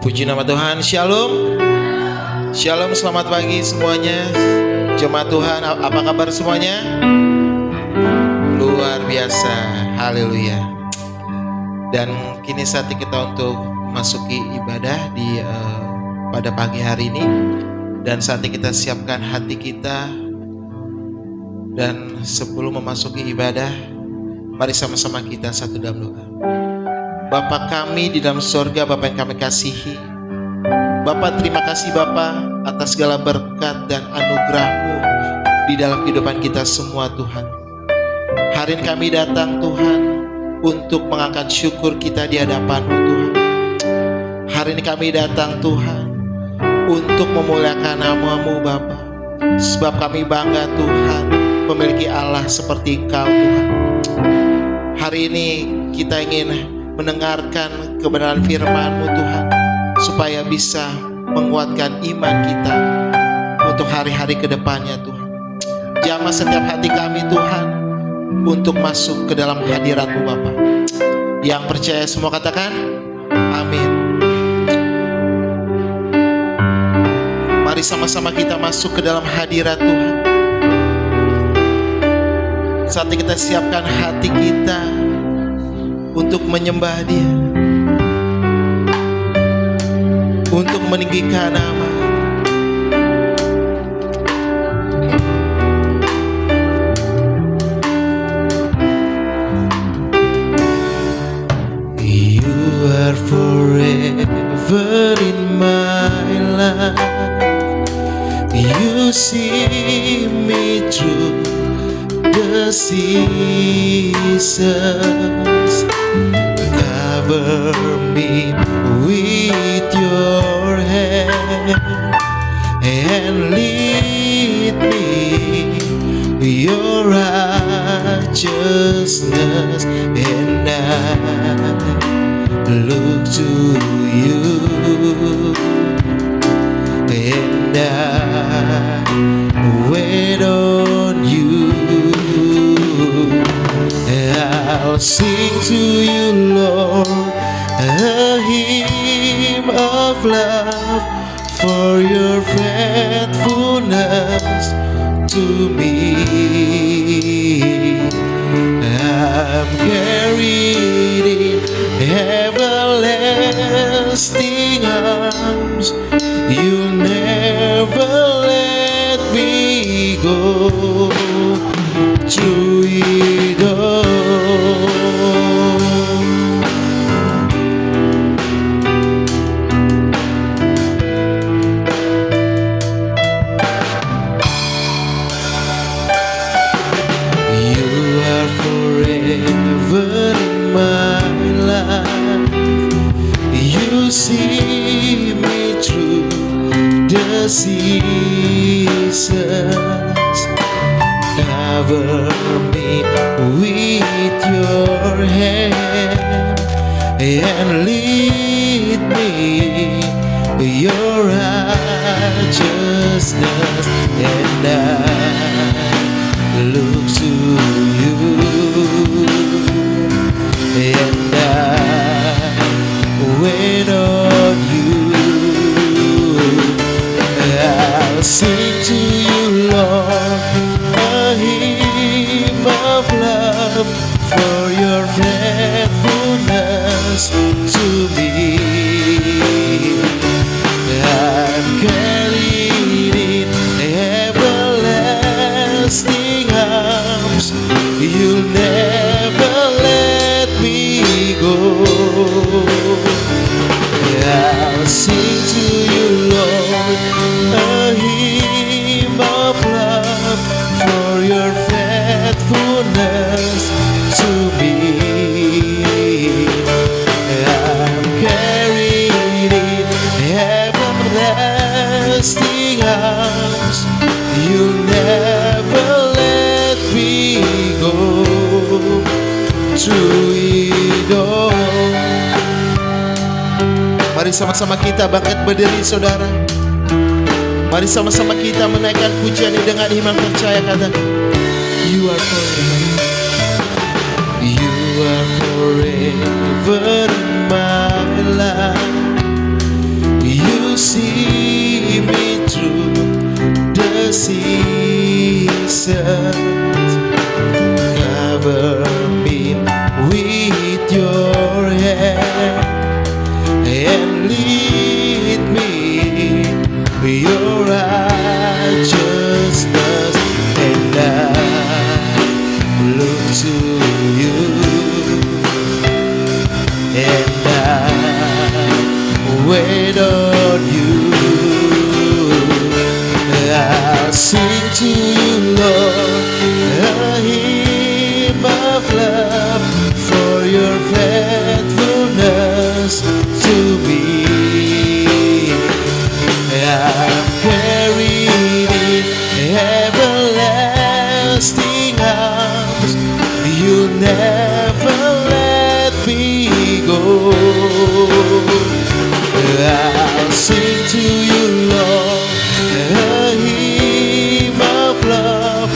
Puji nama Tuhan. Shalom. Shalom, selamat pagi semuanya. Jemaat Tuhan, apa kabar semuanya? Luar biasa. Haleluya. Dan kini saatnya kita untuk masuki ibadah di pada pagi hari ini. Dan saatnya kita siapkan hati kita. Dan sebelum memasuki ibadah, mari sama-sama kita satu dalam doa. Bapa kami di dalam surga, Bapa yang kami kasihi, Bapa terima kasih Bapa atas segala berkat dan anugerah-Mu di dalam kehidupan kita semua Tuhan. Hari ini kami datang Tuhan untuk mengangkat syukur kita di hadapan-Mu Tuhan. Hari ini kami datang Tuhan untuk memuliakan nama-Mu Bapa. Sebab kami bangga Tuhan memiliki Allah seperti Engkau Tuhan. Hari ini kita ingin mendengarkan kebenaran firman-Mu Tuhan, supaya bisa menguatkan iman kita untuk hari-hari ke depannya Tuhan. Jamah setiap hati kami Tuhan untuk masuk ke dalam hadirat-Mu Bapa. Yang percaya semua katakan amin. Mari sama-sama kita masuk ke dalam hadirat Tuhan. Saatnya kita siapkan hati kita untuk menyembah Dia, untuk meninggikan nama. You are forever in my life. You see me through the seasons. Cover me with your hand and lead me your righteousness, and I look to you, and I wait on you. I'll sing to you, Lord, a hymn of love for your faithfulness to me. I'm carried in everlasting arms. You'll never let me go. Through it all, you are forever in see me through the seasons. Cover me with your hand and lead me your righteousness, and I look to you, and I wait on you. I'll sing to you, Lord, a hymn of love for your faithfulness to me. I'm carried in everlasting arms. You'll never let me go. I'll sing to you, Lord, a hymn of love for your faithfulness to me. I'm carried in everlasting arms. You'll never let me go. Through it all. Mari sama-sama kita bangkit berdiri, saudara. Mari sama-sama kita menaikkan pujian ini dengan iman percaya. Katakan, You are forever. You are forever in my life. You see me through the seasons. Cover me with your hand and lead me your righteousness, and I look to you, and I wait on you. I'll sing to you, Lord, a hymn of love for your faithfulness to me. I'm carried in everlasting arms. You'll never let me go. I'll sing to you, Lord, a hymn of love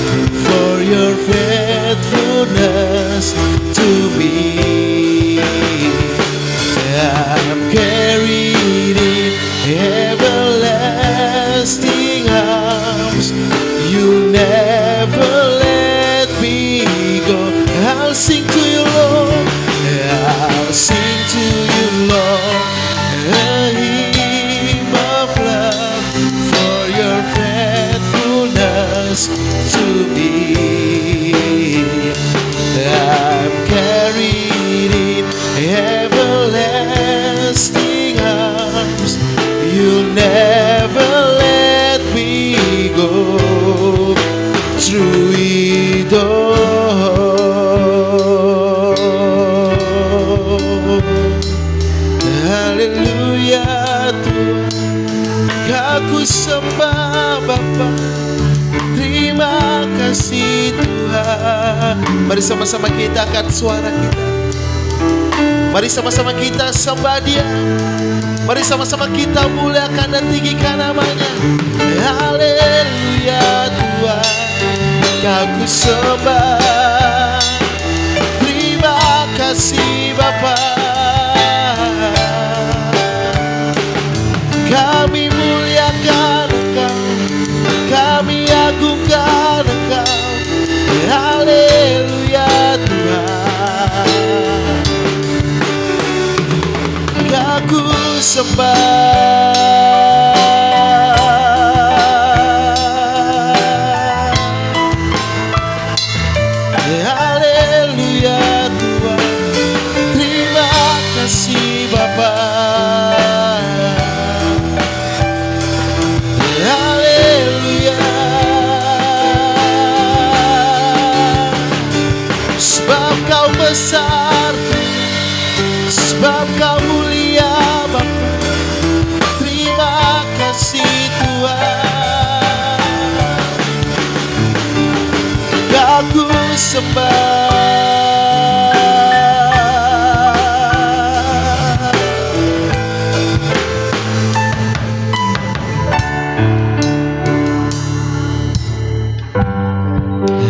for your faithfulness to me. I'm carried in everlasting arms. You'll never let me go. I'll sing to you, Lord. I'll sing to you, Lord, a hymn of love for your faithfulness to me. I'm carried in everlasting arms. You'll never let me go. Through it all. Haleluya, Tuhan, aku sembah Bapa. Terima kasih Tuhan. Mari sama-sama kita angkat suara kita. Mari sama-sama kita sembah Dia. Mari sama-sama kita muliakan dan tinggikan namanya. Haleluya Tuhan, aku sembah. Terima kasih Bapa. Kami muliakan Engkau, kami agungkan Engkau. Haleluya Tuhan, aku sembah. Haleluya Tuhan, terima kasih Bapa. Haleluya, sebab Kau besar, sebab Kau mulia Bapa. kasih Tuhan, aku sembah.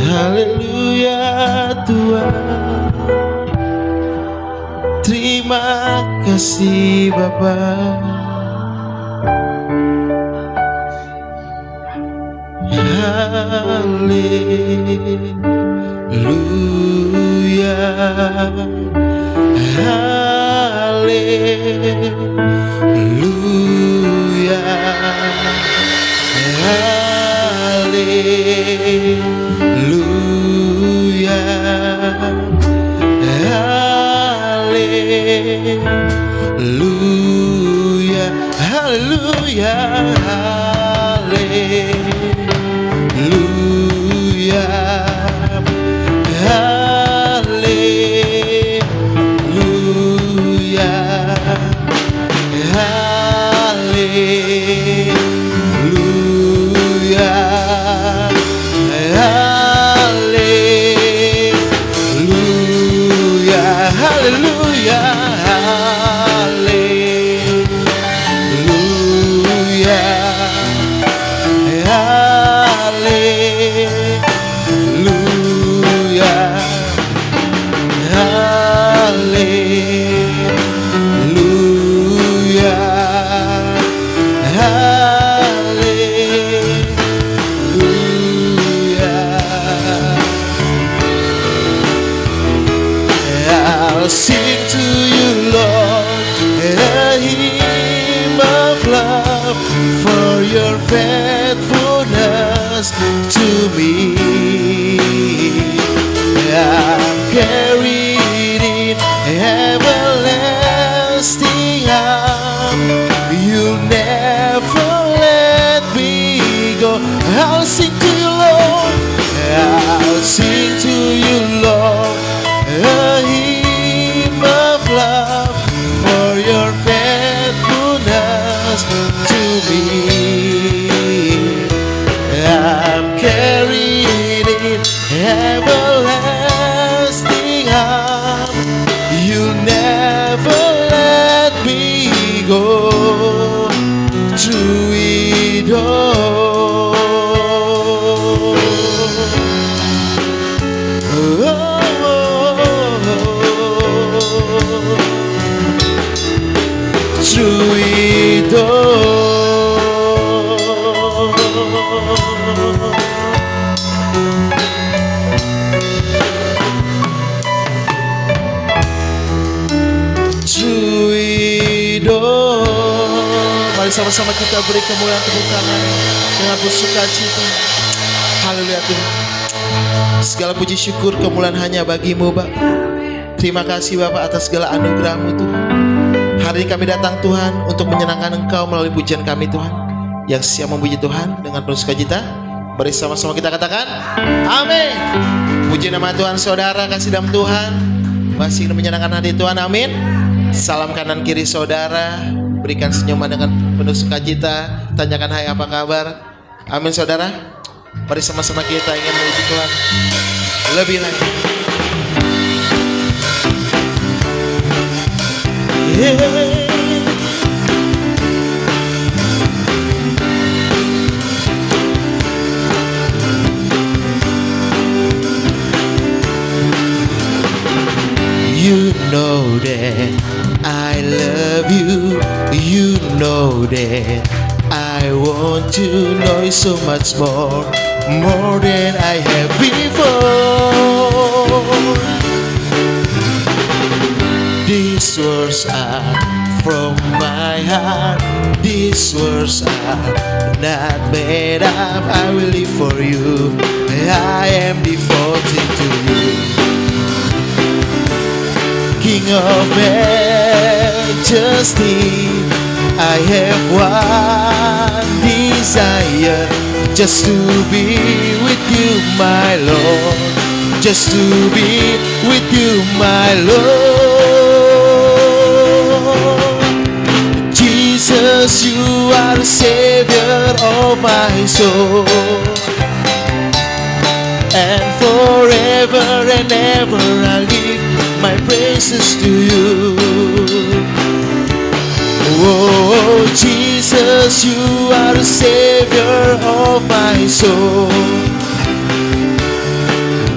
Haleluya Tuhan, terima kasih Bapa. Haleluya, haleluya, haleluya, haleluya, haleluya, haleluya, haleluya, haleluya, haleluya, haleluya, haleluya, haleluya, haleluya, I'll sing to you, Lord, a hymn of love for your faithfulness to me. I'm carried in everlasting arms. You never let me go. I'll sing to you, Lord. I'll sing to you, Lord, a hymn of love for your faithfulness to me. I'm carried in everlasting arms. You never let me go through it all. Through it all. Through it all. Mari sama-sama kita beri kemuliaan tepuk tangan dengan bersukacita. Haleluya Tuhan. Segala puji syukur kemuliaan hanya bagimu Bapa. Terima kasih Bapa atas segala anugerah-Mu Tuhan. Hari ini kami datang Tuhan untuk menyenangkan Engkau melalui pujian kami Tuhan. Yang siap memuji Tuhan dengan penuh sukacita. Mari sama-sama kita katakan amin. Puji nama Tuhan saudara, kasih dalam Tuhan masih menyenangkan hati Tuhan, amin. Salam kanan kiri saudara, berikan senyuman dengan penuh sukacita. Tanyakan hai apa kabar, amin saudara. Mari sama-sama kita ingin memuji Tuhan lebih lagi. You know that I love you. You know that I want to know you so much more than I have before. These words are from my heart. These words are not made up. I will live for you. I am devoted to you. King of majesty, I have one desire, just to be with you, my Lord. Just to be with you, my Lord. Jesus, you are are the Savior of my soul. And forever and ever I'll give my praises to you. Oh, Jesus, you are the Savior of my soul.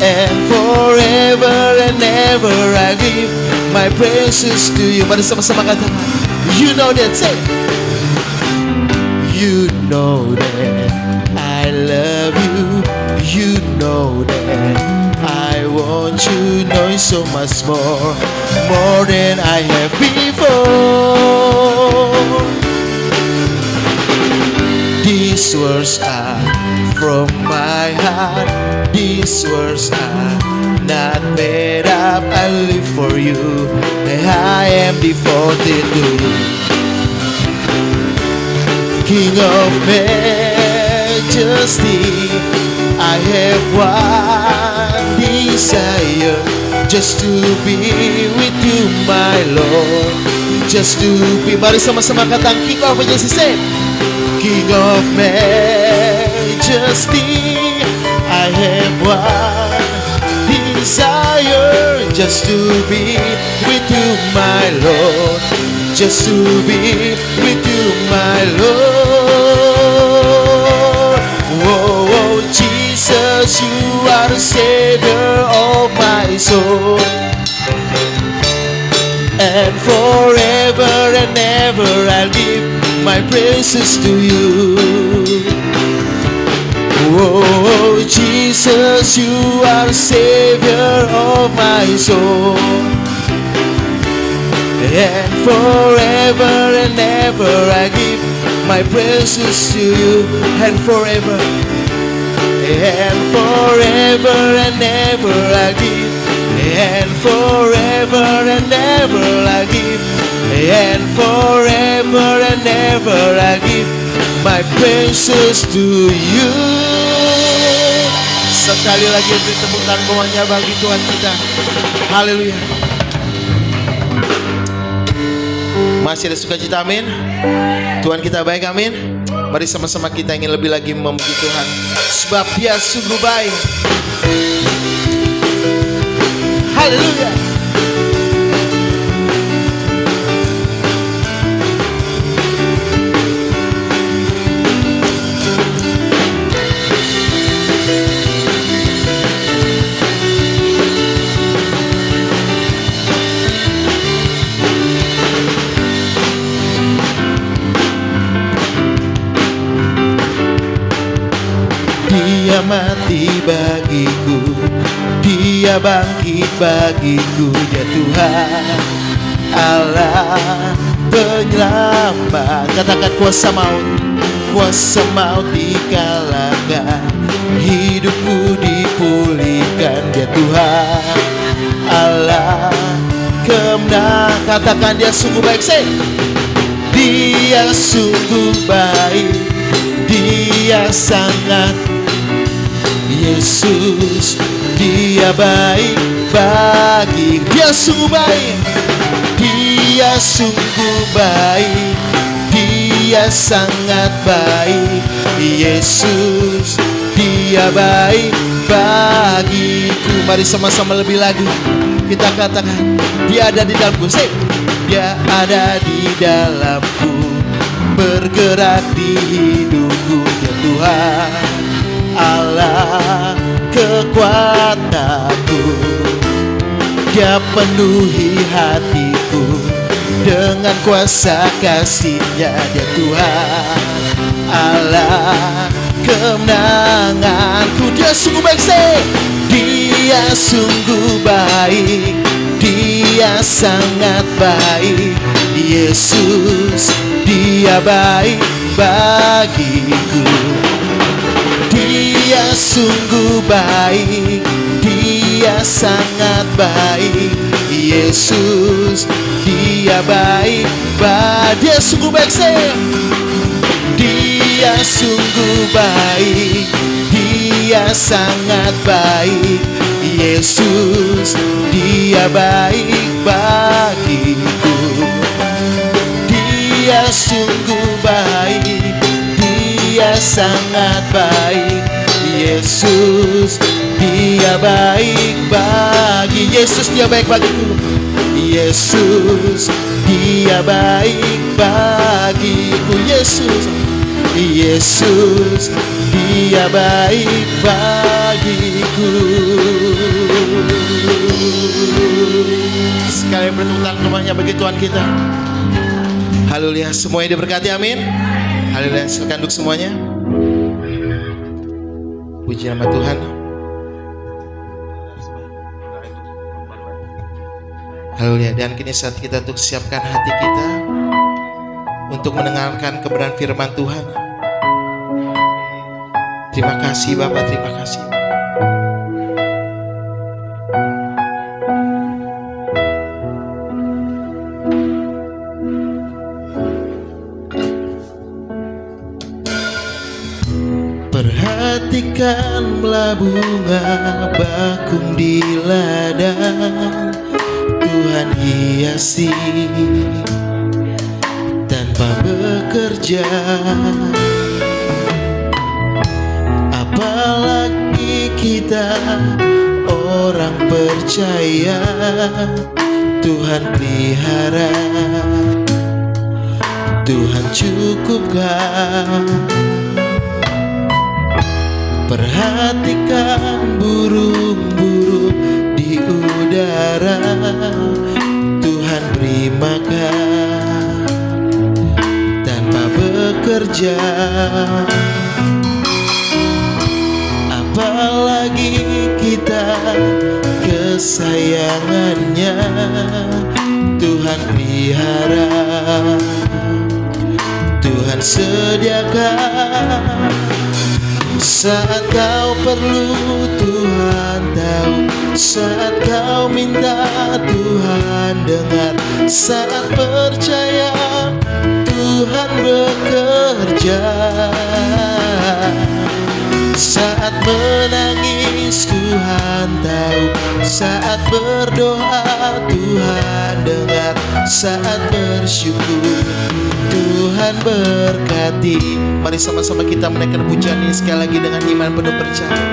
And forever and ever I give my praises to you. Mari sama-sama katakan, you know that, say. You know that I love you. You know that I want you, know so much more than I have before. These words are from my heart. These words are not made up. I live for you. I am devoted to you. King of majesty, I have one desire, just to be with you, my Lord. Just to be. Mari sama-sama katakan King of majesty. King of majesty, I have one desire, just to be with you, my Lord. Just to be with you, my Lord. Oh, oh, Jesus, you are the Savior of my soul. And forever and ever I'll give my praises to you. Oh, Jesus, you are the Savior of my soul. And forever and ever I give my praises to you. And forever and ever I give. And forever and ever I give. And forever and ever I give my praises to you. Sekali lagi beri tepuk tangan bawahnya bagi Tuhan kita. Haleluya. Masih ada sukacita, amin. Tuhan kita baik, amin. Mari sama-sama kita ingin lebih lagi memuji Tuhan, sebab Dia sungguh baik. Haleluya. Dia mati bagiku, Dia bangkit bagiku, Dia Tuhan Allah penyelamat. Katakan kuasa maut dikalahkan, hidupku dipulihkan, Dia Tuhan Allah kemenangan. Katakan Dia sungguh baik, say. Dia sungguh baik, Dia sangat. Yesus, Dia baik bagi. Dia sungguh baik, Dia sungguh baik, Dia sangat baik. Yesus, Dia baik bagiku. Mari sama-sama lebih lagi kita katakan, Dia ada di dalamku. Say, Dia ada di dalamku, bergerak di hidupku. Dia Tuhan Allah kekuatanku, Dia penuhi hatiku dengan kuasa kasih-Nya. Dia Tuhan Allah kemenanganku. Dia sungguh baik, say. Dia sungguh baik, Dia sangat baik. Yesus, Dia baik bagiku. Dia sungguh baik, Dia sangat baik. Yesus, Dia baik. Dia sungguh baik, saya. Dia sungguh baik, Dia sangat baik. Yesus, Dia baik bagiku. Dia sungguh baik, sangat baik. Yesus, Dia baik bagi. Yesus, Dia baik bagiku. Yesus, Dia baik bagiku. Yesus, Yesus, Dia baik bagiku. Sekali bertepuk tangan semuanya bagi Tuhan kita. Haleluya, semuanya diberkati, amin. Haleluya, silakan duduk semuanya. Puji nama Tuhan. Haleluya. Dan kini saat kita untuk siapkan hati kita untuk mendengarkan kebenaran firman Tuhan. Terima kasih Bapak, terima kasih. Perhatikanlah bunga bakung di ladang, Tuhan hiasi tanpa bekerja. Apalagi kita orang percaya, Tuhan pelihara, Tuhan cukupkan. Perhatikan burung-burung di udara, Tuhan beri makan tanpa bekerja. Apalagi kita kesayangannya, Tuhan pelihara, Tuhan sediakan. Saat kau perlu Tuhan tahu, saat kau minta Tuhan dengar, saat percaya Tuhan bekerja. Saat menangis Tuhan tahu, saat berdoa Tuhan dengar, saat bersyukur Tuhan berkati. Mari sama-sama kita menaikkan pujian ini sekali lagi dengan iman penuh percaya.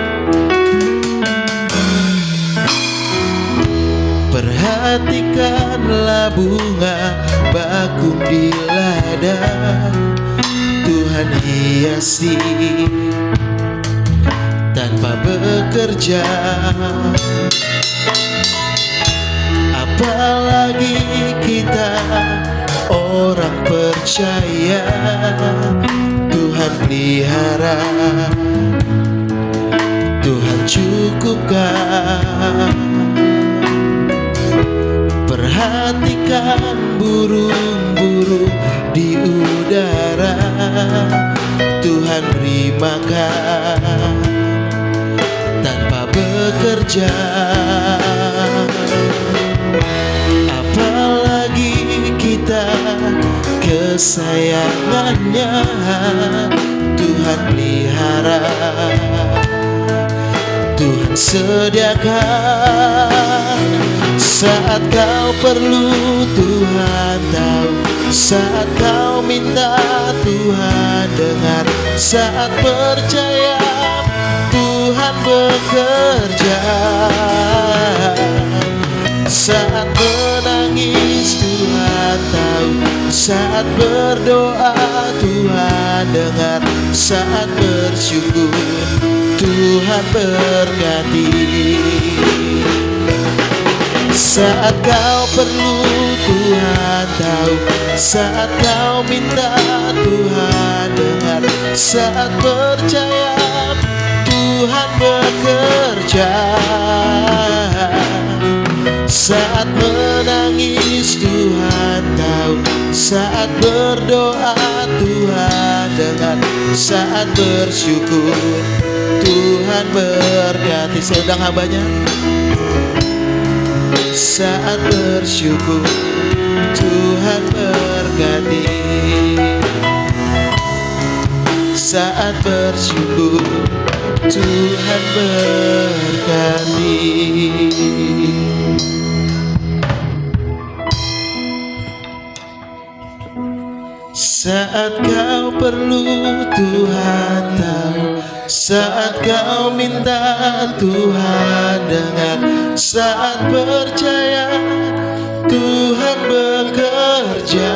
Perhatikanlah bunga bakung di ladang, Tuhan hiasi tanpa bekerja. Apalagi kita orang percaya, Tuhan pelihara, Tuhan cukupkan. Perhatikan burung-burung di udara, Tuhan beri makan tanpa bekerja. Apalagi kita kesayangannya, Tuhan pelihara, Tuhan sediakan. Saat kau perlu Tuhan tahu, saat kau minta Tuhan dengar, saat percaya Tuhan bekerja. Saat menangis Tuhan tahu, saat berdoa Tuhan dengar, saat bersyukur Tuhan berkati. Saat kau perlu Tuhan tahu, saat kau minta Tuhan dengar, saat percaya Tuhan bekerja. Saat menangis Tuhan tahu, saat berdoa Tuhan dengar, saat bersyukur Tuhan berkati. Sedang hambanya, saat bersyukur Tuhan berkati. Saat bersyukur Tuhan berkati. Saat kau perlu Tuhan tahu, saat kau minta Tuhan dengar, saat percaya Tuhan bekerja,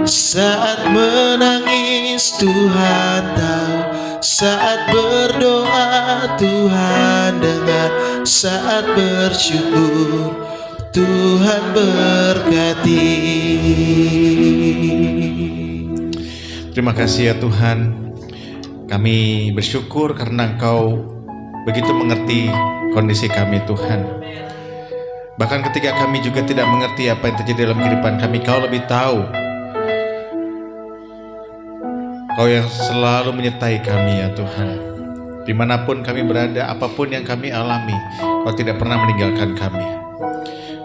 saat menangis Tuhan tahu, saat berdoa Tuhan dengar, saat bersyukur Tuhan berkati. Terima kasih ya Tuhan. Kami bersyukur karena Engkau begitu mengerti kondisi kami Tuhan. Bahkan ketika kami juga tidak mengerti apa yang terjadi dalam kehidupan kami, Kau lebih tahu. Kau yang selalu menyertai kami ya Tuhan. Dimanapun kami berada, apapun yang kami alami, Kau tidak pernah meninggalkan kami.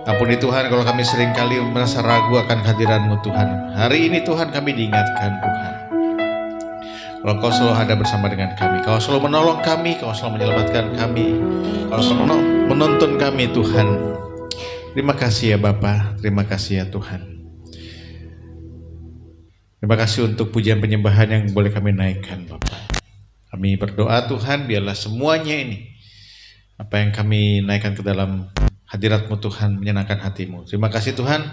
Ampuni Tuhan kalau kami seringkali merasa ragu akan kehadiran-Mu Tuhan. Hari ini Tuhan kami diingatkan Tuhan, kalau Kau selalu ada bersama dengan kami, Kau selalu menolong kami, Kau selalu menyelamatkan kami, Kau selalu menuntun kami Tuhan. Terima kasih ya Bapa, terima kasih ya Tuhan. Terima kasih untuk pujian penyembahan yang boleh kami naikkan Bapa. Kami berdoa Tuhan, biarlah semuanya ini, apa yang kami naikkan ke dalam hadirat-Mu Tuhan, menyenangkan hati-Mu. Terima kasih Tuhan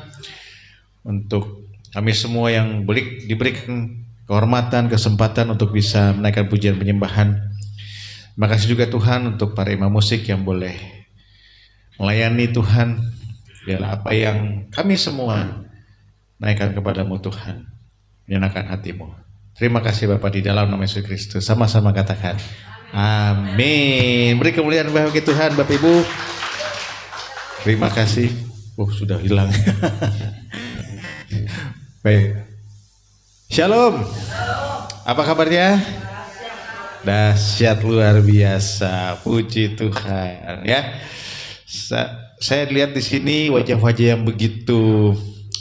untuk kami semua yang diberikan kehormatan, kesempatan untuk bisa menaikkan pujian penyembahan. Terima kasih juga Tuhan untuk para imam musik yang boleh melayani Tuhan. Biarlah apa yang kami semua naikkan kepada-Mu Tuhan, menyenangkan hati-Mu. Terima kasih Bapa, di dalam nama Yesus Kristus. Sama-sama katakan amin. Beri kemuliaan bagi Tuhan Bapak Ibu. Terima kasih. Sudah hilang. Baik. Shalom. Apa kabarnya? Dahsyat, luar biasa. Puji Tuhan ya. Saya lihat di sini wajah-wajah yang begitu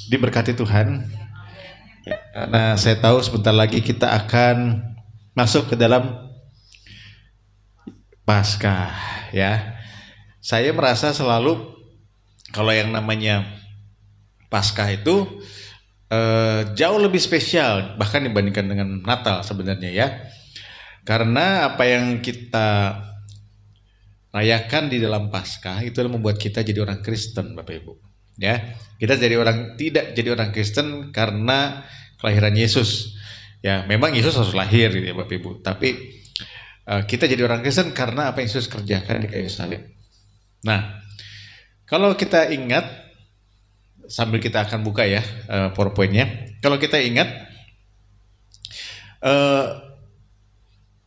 diberkati Tuhan. Karena saya tahu sebentar lagi kita akan masuk ke dalam Paskah ya. Saya merasa selalu kalau yang namanya Paskah itu jauh lebih spesial bahkan dibandingkan dengan Natal sebenarnya ya. Karena apa yang kita rayakan di dalam Paskah itu membuat kita jadi orang Kristen Bapak Ibu. Ya, kita tidak jadi orang Kristen karena kelahiran Yesus. Ya, memang Yesus harus lahir gitu ya Bapak Ibu. Tapi kita jadi orang Kristen karena apa yang Yesus kerjakan di kayu salib. Nah, kalau kita ingat, sambil kita akan buka ya PowerPoint-nya. Kalau kita ingat,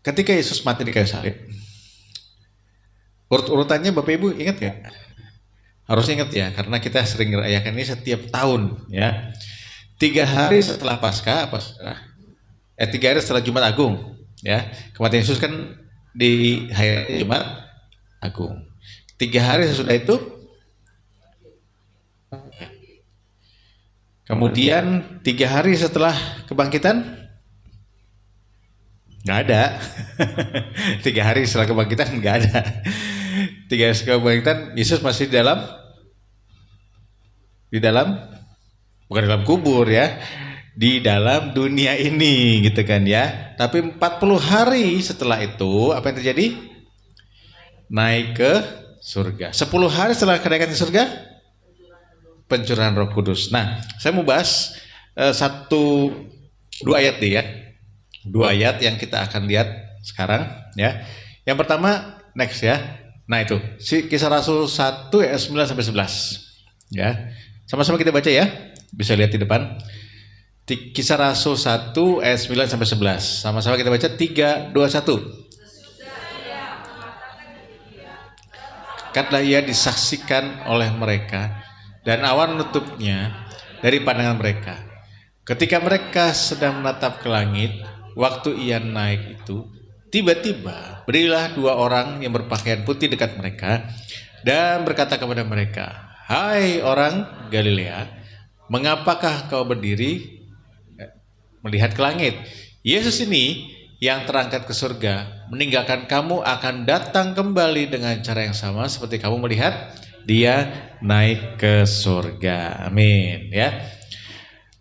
ketika Yesus mati di kayu salib, urut-urutannya Bapak Ibu ingat gak? Harus ingat ya, karena kita sering merayakan ini setiap tahun ya. 3 hari setelah Paskah, 3 hari setelah Jumat Agung ya. Kematian Yesus kan di hari Jumat Agung. 3 hari sesudah itu, kemudian 3 hari setelah kebangkitan, nggak ada. 3 hari setelah kebangkitan nggak ada. 3 hari setelah kebangkitan Yesus masih di dalam bukan dalam kubur ya, di dalam dunia ini gitu kan ya. Tapi 40 hari setelah itu apa yang terjadi? Naik ke surga. 10 hari setelah kenaikan ke surga, pencurahan Roh Kudus. Nah, saya mau bahas 2 ayat deh ya. 2 ayat yang kita akan lihat sekarang ya. Yang pertama next ya. Nah itu Kisah Rasul 1 ayat 9 sampai 11 ya. Sama-sama kita baca ya. Bisa lihat di depan. Kisah Rasul 1 ayat 9 sampai 11. Sama-sama kita baca 3 2 1. Katalah ia disaksikan oleh mereka dan awan menutupnya dari pandangan mereka. Ketika mereka sedang menatap ke langit, waktu ia naik itu, tiba-tiba berdirilah 2 orang yang berpakaian putih dekat mereka dan berkata kepada mereka, "Hai orang Galilea, mengapakah kau berdiri melihat ke langit? Yesus ini yang terangkat ke surga, meninggalkan kamu akan datang kembali dengan cara yang sama seperti kamu melihat dia naik ke surga." Amin ya.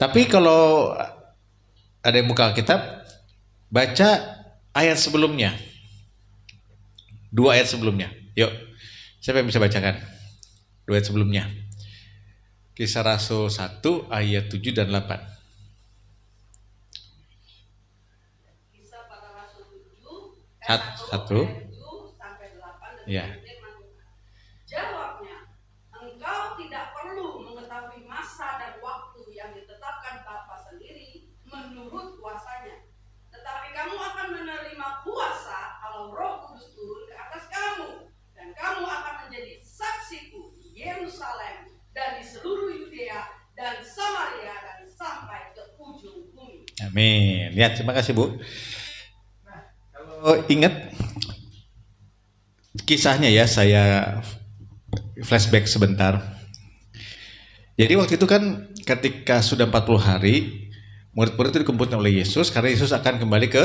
Tapi kalau ada yang buka Alkitab, baca ayat sebelumnya. 2 ayat sebelumnya. Yuk, siapa yang bisa bacakan? 2 ayat sebelumnya. Kisah Rasul 1 ayat 7 dan 8. Kisah para Rasul 7 Satu. ayat 7 sampai 8 dan Ya. firman Tuhan. Jawabnya, engkau tidak perlu mengetahui masa dan waktu yang ditetapkan Bapa sendiri menurut kuasanya. Tetapi kamu akan menerima kuasa kalau Roh Kudus turun ke atas kamu, dan kamu akan menjadi saksiku di Yerusalem dan di seluruh Yudea dan Samaria dan sampai ke ujung bumi. Amin. Ya, terima kasih Bu. Kalau ingat kisahnya ya, saya flashback sebentar. Jadi waktu itu kan ketika sudah 40 hari, murid-murid itu dikumpulkan oleh Yesus karena Yesus akan kembali ke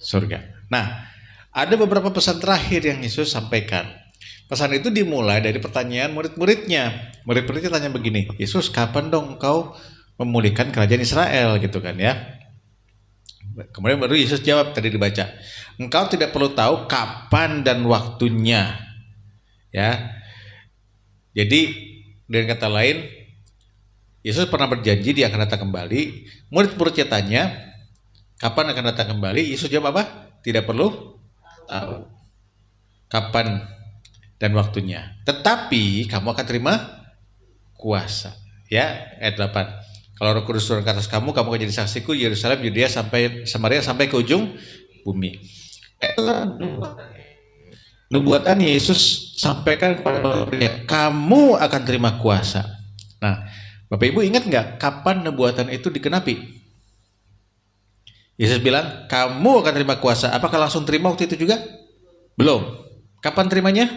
surga. Nah, ada beberapa pesan terakhir yang Yesus sampaikan. Pesan itu dimulai dari pertanyaan murid-muridnya. Murid-muridnya tanya begini, Yesus kapan dong engkau memulihkan kerajaan Israel gitu kan ya. Kemudian baru Yesus jawab, tadi dibaca, engkau tidak perlu tahu kapan dan waktunya. Ya. Jadi dengan kata lain, Yesus pernah berjanji dia akan datang kembali. Murid-muridnya tanya, kapan akan datang kembali? Yesus jawab apa? Tidak perlu tahu kapan dan waktunya. Tetapi kamu akan terima kuasa. Ya, ayat 8. Kalau Roh Kudus turun ke atas kamu, kamu akan jadi saksiku di Yerusalem, Yudea sampai Samaria sampai ke ujung bumi. Nubuatan Yesus sampaikan kepada murid-muridnya, kamu akan terima kuasa. Nah, Bapak Ibu ingat nggak kapan nubuatan itu digenapi? Yesus bilang, kamu akan terima kuasa. Apakah langsung terima waktu itu juga? Belum. Kapan terimanya?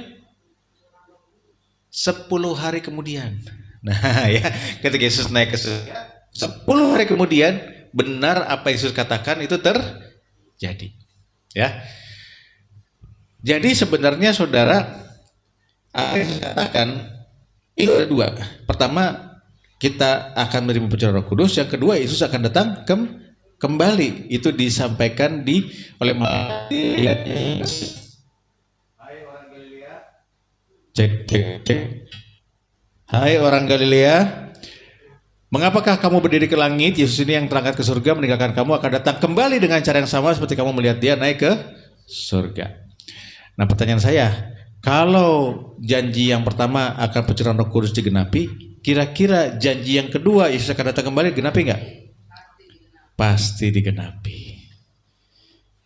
10 hari kemudian. Nah ya, ketika Yesus naik ke surga, 10 hari kemudian benar apa yang Yesus katakan itu terjadi. Ya. Jadi sebenarnya saudara, apa yang Yesus katakan itu ada 2. Pertama, kita akan menerima pencurahan Roh Kudus. Yang kedua, Yesus akan datang kembali. Itu disampaikan oleh cek. Hai orang Galilea, mengapakah kamu berdiri ke langit? Yesus ini yang terangkat ke surga meninggalkan kamu akan datang kembali dengan cara yang sama seperti kamu melihat dia naik ke surga. Nah, pertanyaan saya, kalau janji yang pertama akan pencurahan Roh Kudus digenapi, kira-kira janji yang kedua Yesus akan datang kembali digenapi nggak? Pasti digenapi.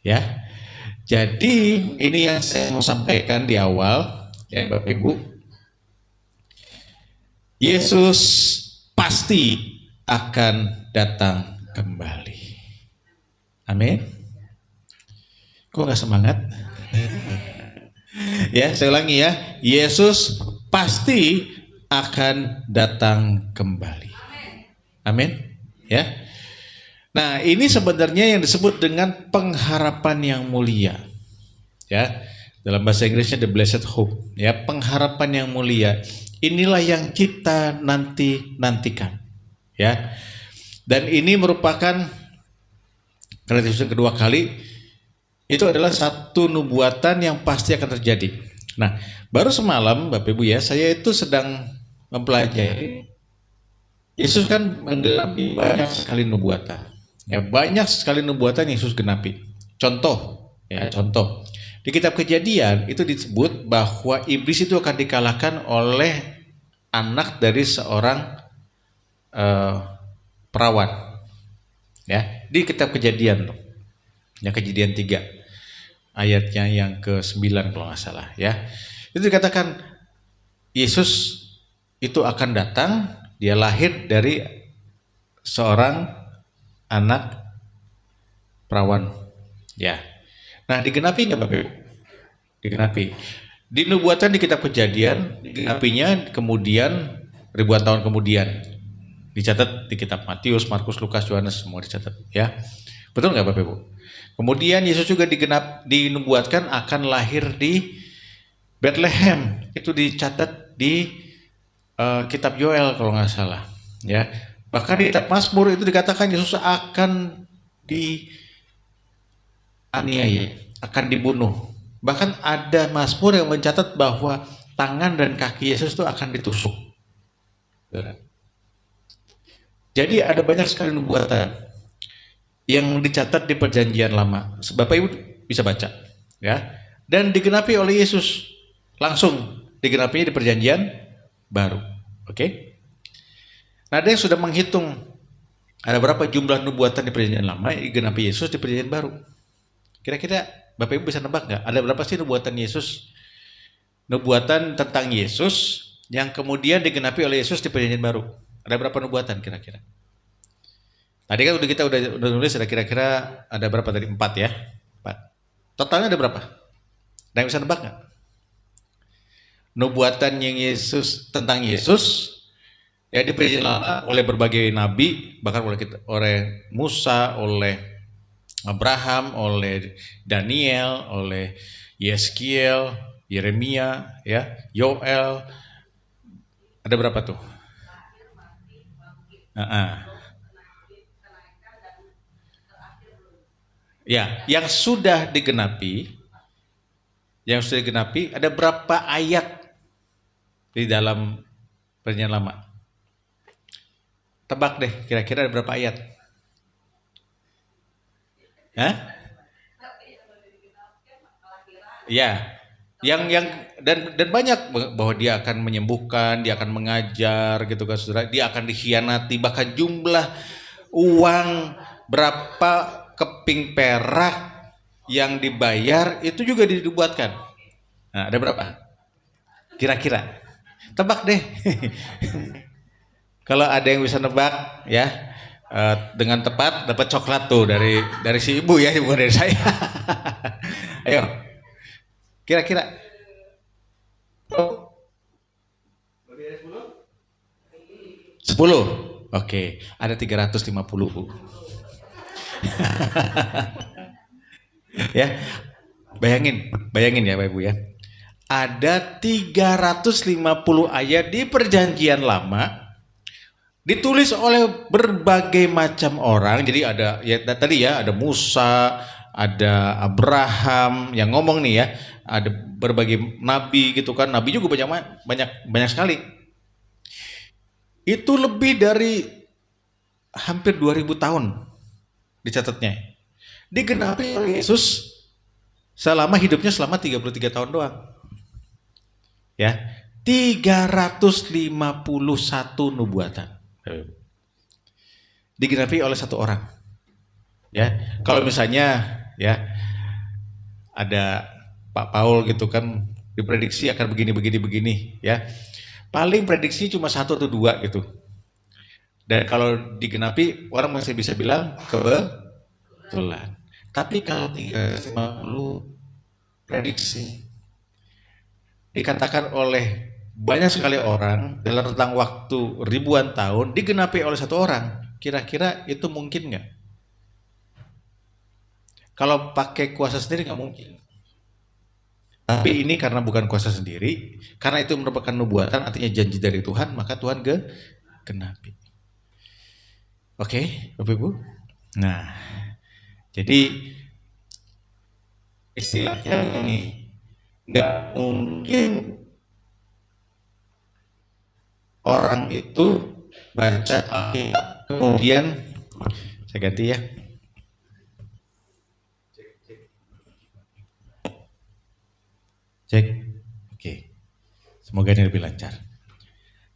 Ya. Jadi ini yang saya mau sampaikan di awal, ya Bapak Ibu. Yesus pasti akan datang kembali. Amin. Kok nggak semangat? Ya, saya ulangi ya. Yesus pasti akan datang kembali. Amin. Ya. Nah, ini sebenarnya yang disebut dengan pengharapan yang mulia. Ya. Dalam bahasa Inggrisnya the blessed hope. Ya, pengharapan yang mulia. Inilah yang kita nantikan, ya. Dan ini merupakan karena yang kedua kali itu adalah satu nubuatan yang pasti akan terjadi. Nah, baru semalam Bapak Ibu ya, saya itu sedang mempelajari. Yesus kan menggenapi banyak sekali nubuatan. Ya, banyak sekali nubuatan yang Yesus genapi. Contoh. Di kitab Kejadian itu disebut bahwa iblis itu akan dikalahkan oleh anak dari seorang perawan. Ya, di kitab Kejadian, yang Kejadian 3 ayatnya yang ke-9 kalau nggak salah. Ya, itu dikatakan Yesus itu akan datang, dia lahir dari seorang anak perawan. Ya. Nah, digenapi nggak Bapak Ibu? Digenapi. Di nubuatan di kitab Kejadian, digenapinya kemudian ribuan tahun kemudian. Dicatat di kitab Matius, Markus, Lukas, Yohanes, semua dicatat. Ya, betul nggak Bapak Ibu? Kemudian Yesus juga dinubuatkan akan lahir di Bethlehem. Itu dicatat di kitab Yoel kalau nggak salah. Ya, Bahkan di kitab Mazmur itu dikatakan Yesus akan dianiaya, akan dibunuh. Bahkan ada Mazmur yang mencatat bahwa tangan dan kaki Yesus itu akan ditusuk. Jadi ada banyak sekali nubuatan yang dicatat di Perjanjian Lama. Bapak Ibu bisa baca, ya. Dan digenapi oleh Yesus, langsung digenapinya di Perjanjian Baru. Oke? Nah, ada yang sudah menghitung ada berapa jumlah nubuatan di Perjanjian Lama yang digenapi Yesus di Perjanjian Baru. Kira-kira Bapak Ibu bisa nebak nggak? Ada berapa sih nubuatan Yesus? Nubuatan tentang Yesus yang kemudian digenapi oleh Yesus di Perjanjian Baru. Ada berapa nubuatan kira-kira? Tadi kan kita udah nulis ada kira-kira ada berapa tadi? 4 ya? 4. Totalnya ada berapa? Ada yang bisa nebak nggak? Nubuatan yang Yesus tentang Yesus ya di Perjanjian Lama oleh berbagai nabi, bahkan oleh Musa, oleh Abraham, oleh Daniel, oleh Yeskiel, Yeremia, ya, Yoel. Ada berapa tuh? Ya, yang sudah digenapi ada berapa ayat di dalam Perjanjian Lama? Tebak deh, kira-kira ada berapa ayat? Hah? Ya, yang dan banyak bahwa dia akan menyembuhkan, dia akan mengajar gitu kan saudara, dia akan dikhianati, bahkan jumlah uang berapa keping perak yang dibayar itu juga dibuatkan. Nah, ada berapa? Kira-kira. Tebak deh. Kalau ada yang bisa nebak ya, dengan tepat dapat coklat tuh dari si ibu ya, bukan dari saya. Ayo. Kira-kira. Lebih dari 10? 10. Oke, ada 350, Bu. Ya. Bayangin ya Bapak Ibu ya. Ada 350 ayat di Perjanjian Lama ditulis oleh berbagai macam orang. Jadi ada ya tadi ya, ada Musa, ada Abraham yang ngomong nih ya, ada berbagai nabi gitu kan. Nabi juga banyak sekali. Itu lebih dari hampir 2000 tahun dicatatnya. Digenapi oleh Yesus selama hidupnya selama 33 tahun doang. Ya, 351 nubuatan. Digenapi oleh satu orang. Ya, kalau misalnya ya ada Pak Paul gitu kan diprediksi akan begini ya. Paling prediksi cuma 1 atau 2 gitu. Dan kalau digenapi orang masih bisa bilang kebetulan. Tapi kalau 350 prediksi dikatakan oleh banyak sekali orang dalam rentang waktu ribuan tahun digenapi oleh satu orang, kira-kira itu mungkin nggak? Kalau pakai kuasa sendiri nggak mungkin. Tapi ini karena bukan kuasa sendiri, karena itu merupakan nubuatan, artinya janji dari Tuhan, maka Tuhan genapi. Oke, Bapak Ibu. Nah, jadi istilahnya ini nggak mungkin orang itu baca Alkitab kemudian saya ganti ya. Cek. Oke. Semoga ini lebih lancar.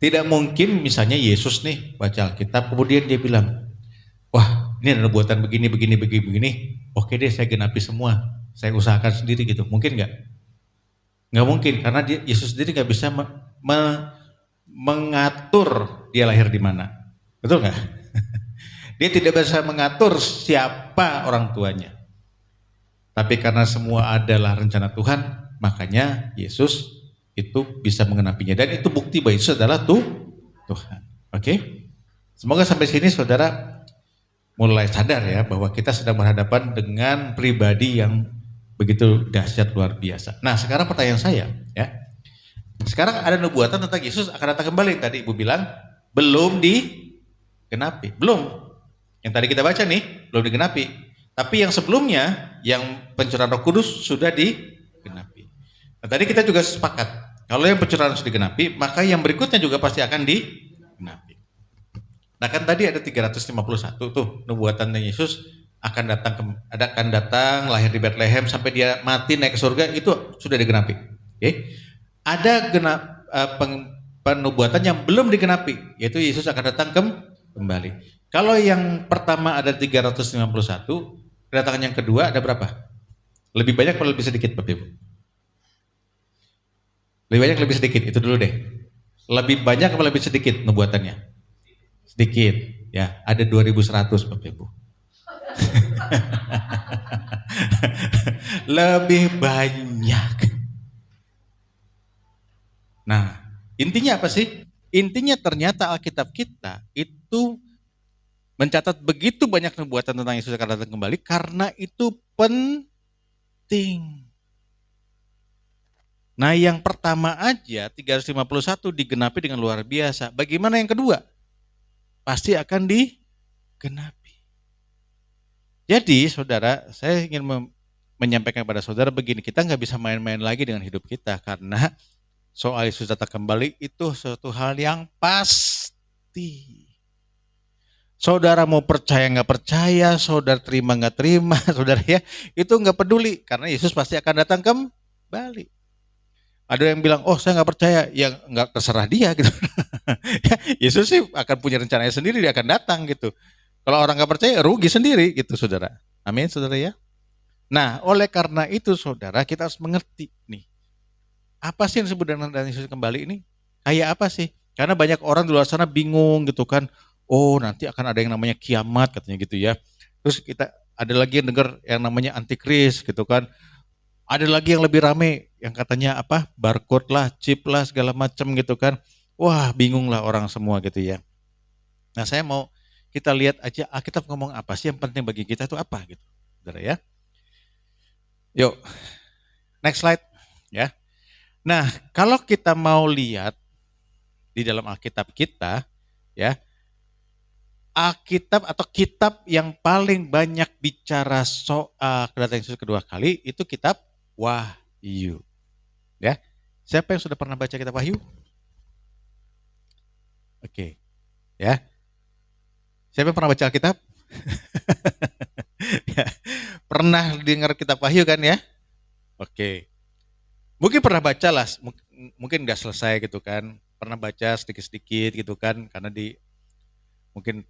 Tidak mungkin misalnya Yesus nih baca Alkitab kemudian dia bilang, wah ini ada nubuatan begini. Oke deh saya genapi semua. Saya usahakan sendiri gitu. Mungkin nggak? Nggak mungkin karena Yesus sendiri nggak bisa mengatur dia lahir di mana. Betul nggak? Dia tidak bisa mengatur siapa orang tuanya. Tapi karena semua adalah rencana Tuhan, makanya Yesus itu bisa mengenapinya. Dan itu bukti bahwa Yesus adalah Tuhan. Oke? Semoga sampai sini saudara mulai sadar ya bahwa kita sedang berhadapan dengan pribadi yang begitu dahsyat luar biasa. Nah sekarang pertanyaan saya ya. Sekarang ada nubuatan tentang Yesus akan datang kembali. Tadi Ibu bilang belum digenapi. Belum. Yang tadi kita baca nih, belum digenapi. Tapi yang sebelumnya, yang pencurahan Roh Kudus sudah digenapi. Nah, tadi kita juga sepakat, kalau yang pencurahan sudah digenapi, maka yang berikutnya juga pasti akan digenapi. Nah kan tadi ada 351 tuh nubuatan Yesus akan datang lahir di Bethlehem sampai dia mati naik ke surga, itu sudah digenapi. Oke. Ada penubuatan yang belum digenapi, yaitu Yesus akan datang kembali. Kalau yang pertama ada 351, kedatangan yang kedua ada berapa? Lebih banyak atau lebih sedikit Bapak Ibu? Lebih banyak lebih sedikit, itu dulu deh. Lebih banyak atau lebih sedikit nubuatannya? Sedikit, ya. Ada 2100 Bapak Ibu. Lebih banyak. Nah, intinya apa sih? Intinya ternyata Alkitab kita itu mencatat begitu banyak nubuatan tentang Yesus akan datang kembali karena itu penting. Nah, yang pertama aja 351 digenapi dengan luar biasa. Bagaimana yang kedua? Pasti akan digenapi. Jadi, saudara, saya ingin menyampaikan kepada saudara begini, kita nggak bisa main-main lagi dengan hidup kita karena soal Yesus datang kembali itu suatu hal yang pasti. Saudara mau percaya nggak percaya, saudara terima nggak terima, saudara ya, itu nggak peduli karena Yesus pasti akan datang kembali. Ada yang bilang, oh saya nggak percaya, ya nggak terserah dia gitu. Yesus sih akan punya rencananya sendiri, dia akan datang gitu. Kalau orang nggak percaya, rugi sendiri gitu saudara. Amin saudara ya. Nah oleh karena itu saudara, kita harus mengerti nih, apa sih yang disebut dengan Yesus kembali ini? Kayak apa sih? Karena banyak orang di luar sana bingung gitu kan. Oh nanti akan ada yang namanya kiamat katanya gitu ya. Terus kita ada lagi yang dengar yang namanya antikris gitu kan. Ada lagi yang lebih rame yang katanya apa? Barcode lah, chip lah segala macam gitu kan. Wah bingung lah orang semua gitu ya. Nah saya mau kita lihat aja Alkitab ngomong apa sih yang penting bagi kita itu apa gitu. Saudara ya. Yuk next slide ya. Nah kalau kita mau lihat di dalam Alkitab kita ya, Alkitab atau kitab yang paling banyak bicara soal kedatangan Yesus kedua kali itu kitab Wahyu. Ya. Siapa yang sudah pernah baca kitab Wahyu? Oke. Ya. Siapa yang pernah baca Alkitab? Ya. Pernah dengar kitab Wahyu kan ya? Oke. Mungkin pernah baca lah, mungkin nggak selesai gitu kan. Pernah baca sedikit-sedikit gitu kan, karena mungkin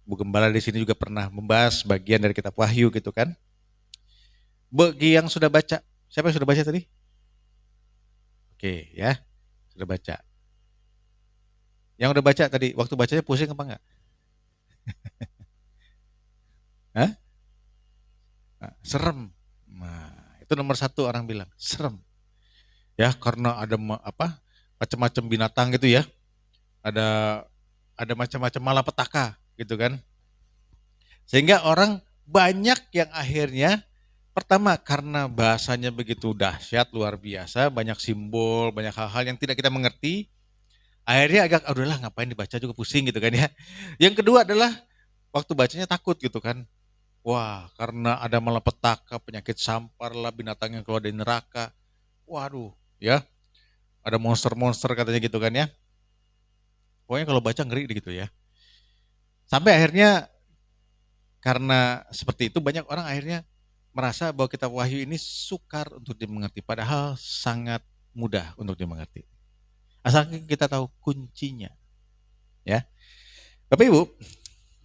Bu Gembala di sini juga pernah membahas bagian dari kitab Wahyu gitu kan. Bagi yang sudah baca, siapa yang sudah baca tadi? Oke ya, sudah baca. Yang udah baca tadi, waktu bacanya pusing apa enggak? Hah? Serem. Nah, itu nomor satu orang bilang, serem. Ya, karena ada macam-macam binatang gitu ya. Ada macam-macam malapetaka gitu kan. Sehingga orang banyak yang akhirnya pertama karena bahasanya begitu dahsyat luar biasa, banyak simbol, banyak hal-hal yang tidak kita mengerti. Akhirnya agak udahlah ngapain dibaca juga pusing gitu kan ya. Yang kedua adalah waktu bacanya takut gitu kan. Wah, karena ada malapetaka, penyakit sampar lah, binatang yang keluar dari neraka. Waduh, ya. Ada monster-monster katanya gitu kan ya. Pokoknya kalau baca ngeri gitu ya. Sampai akhirnya karena seperti itu banyak orang akhirnya merasa bahwa kitab Wahyu ini sukar untuk dimengerti, padahal sangat mudah untuk dimengerti. Asal kita tahu kuncinya. Ya. Bapak Ibu,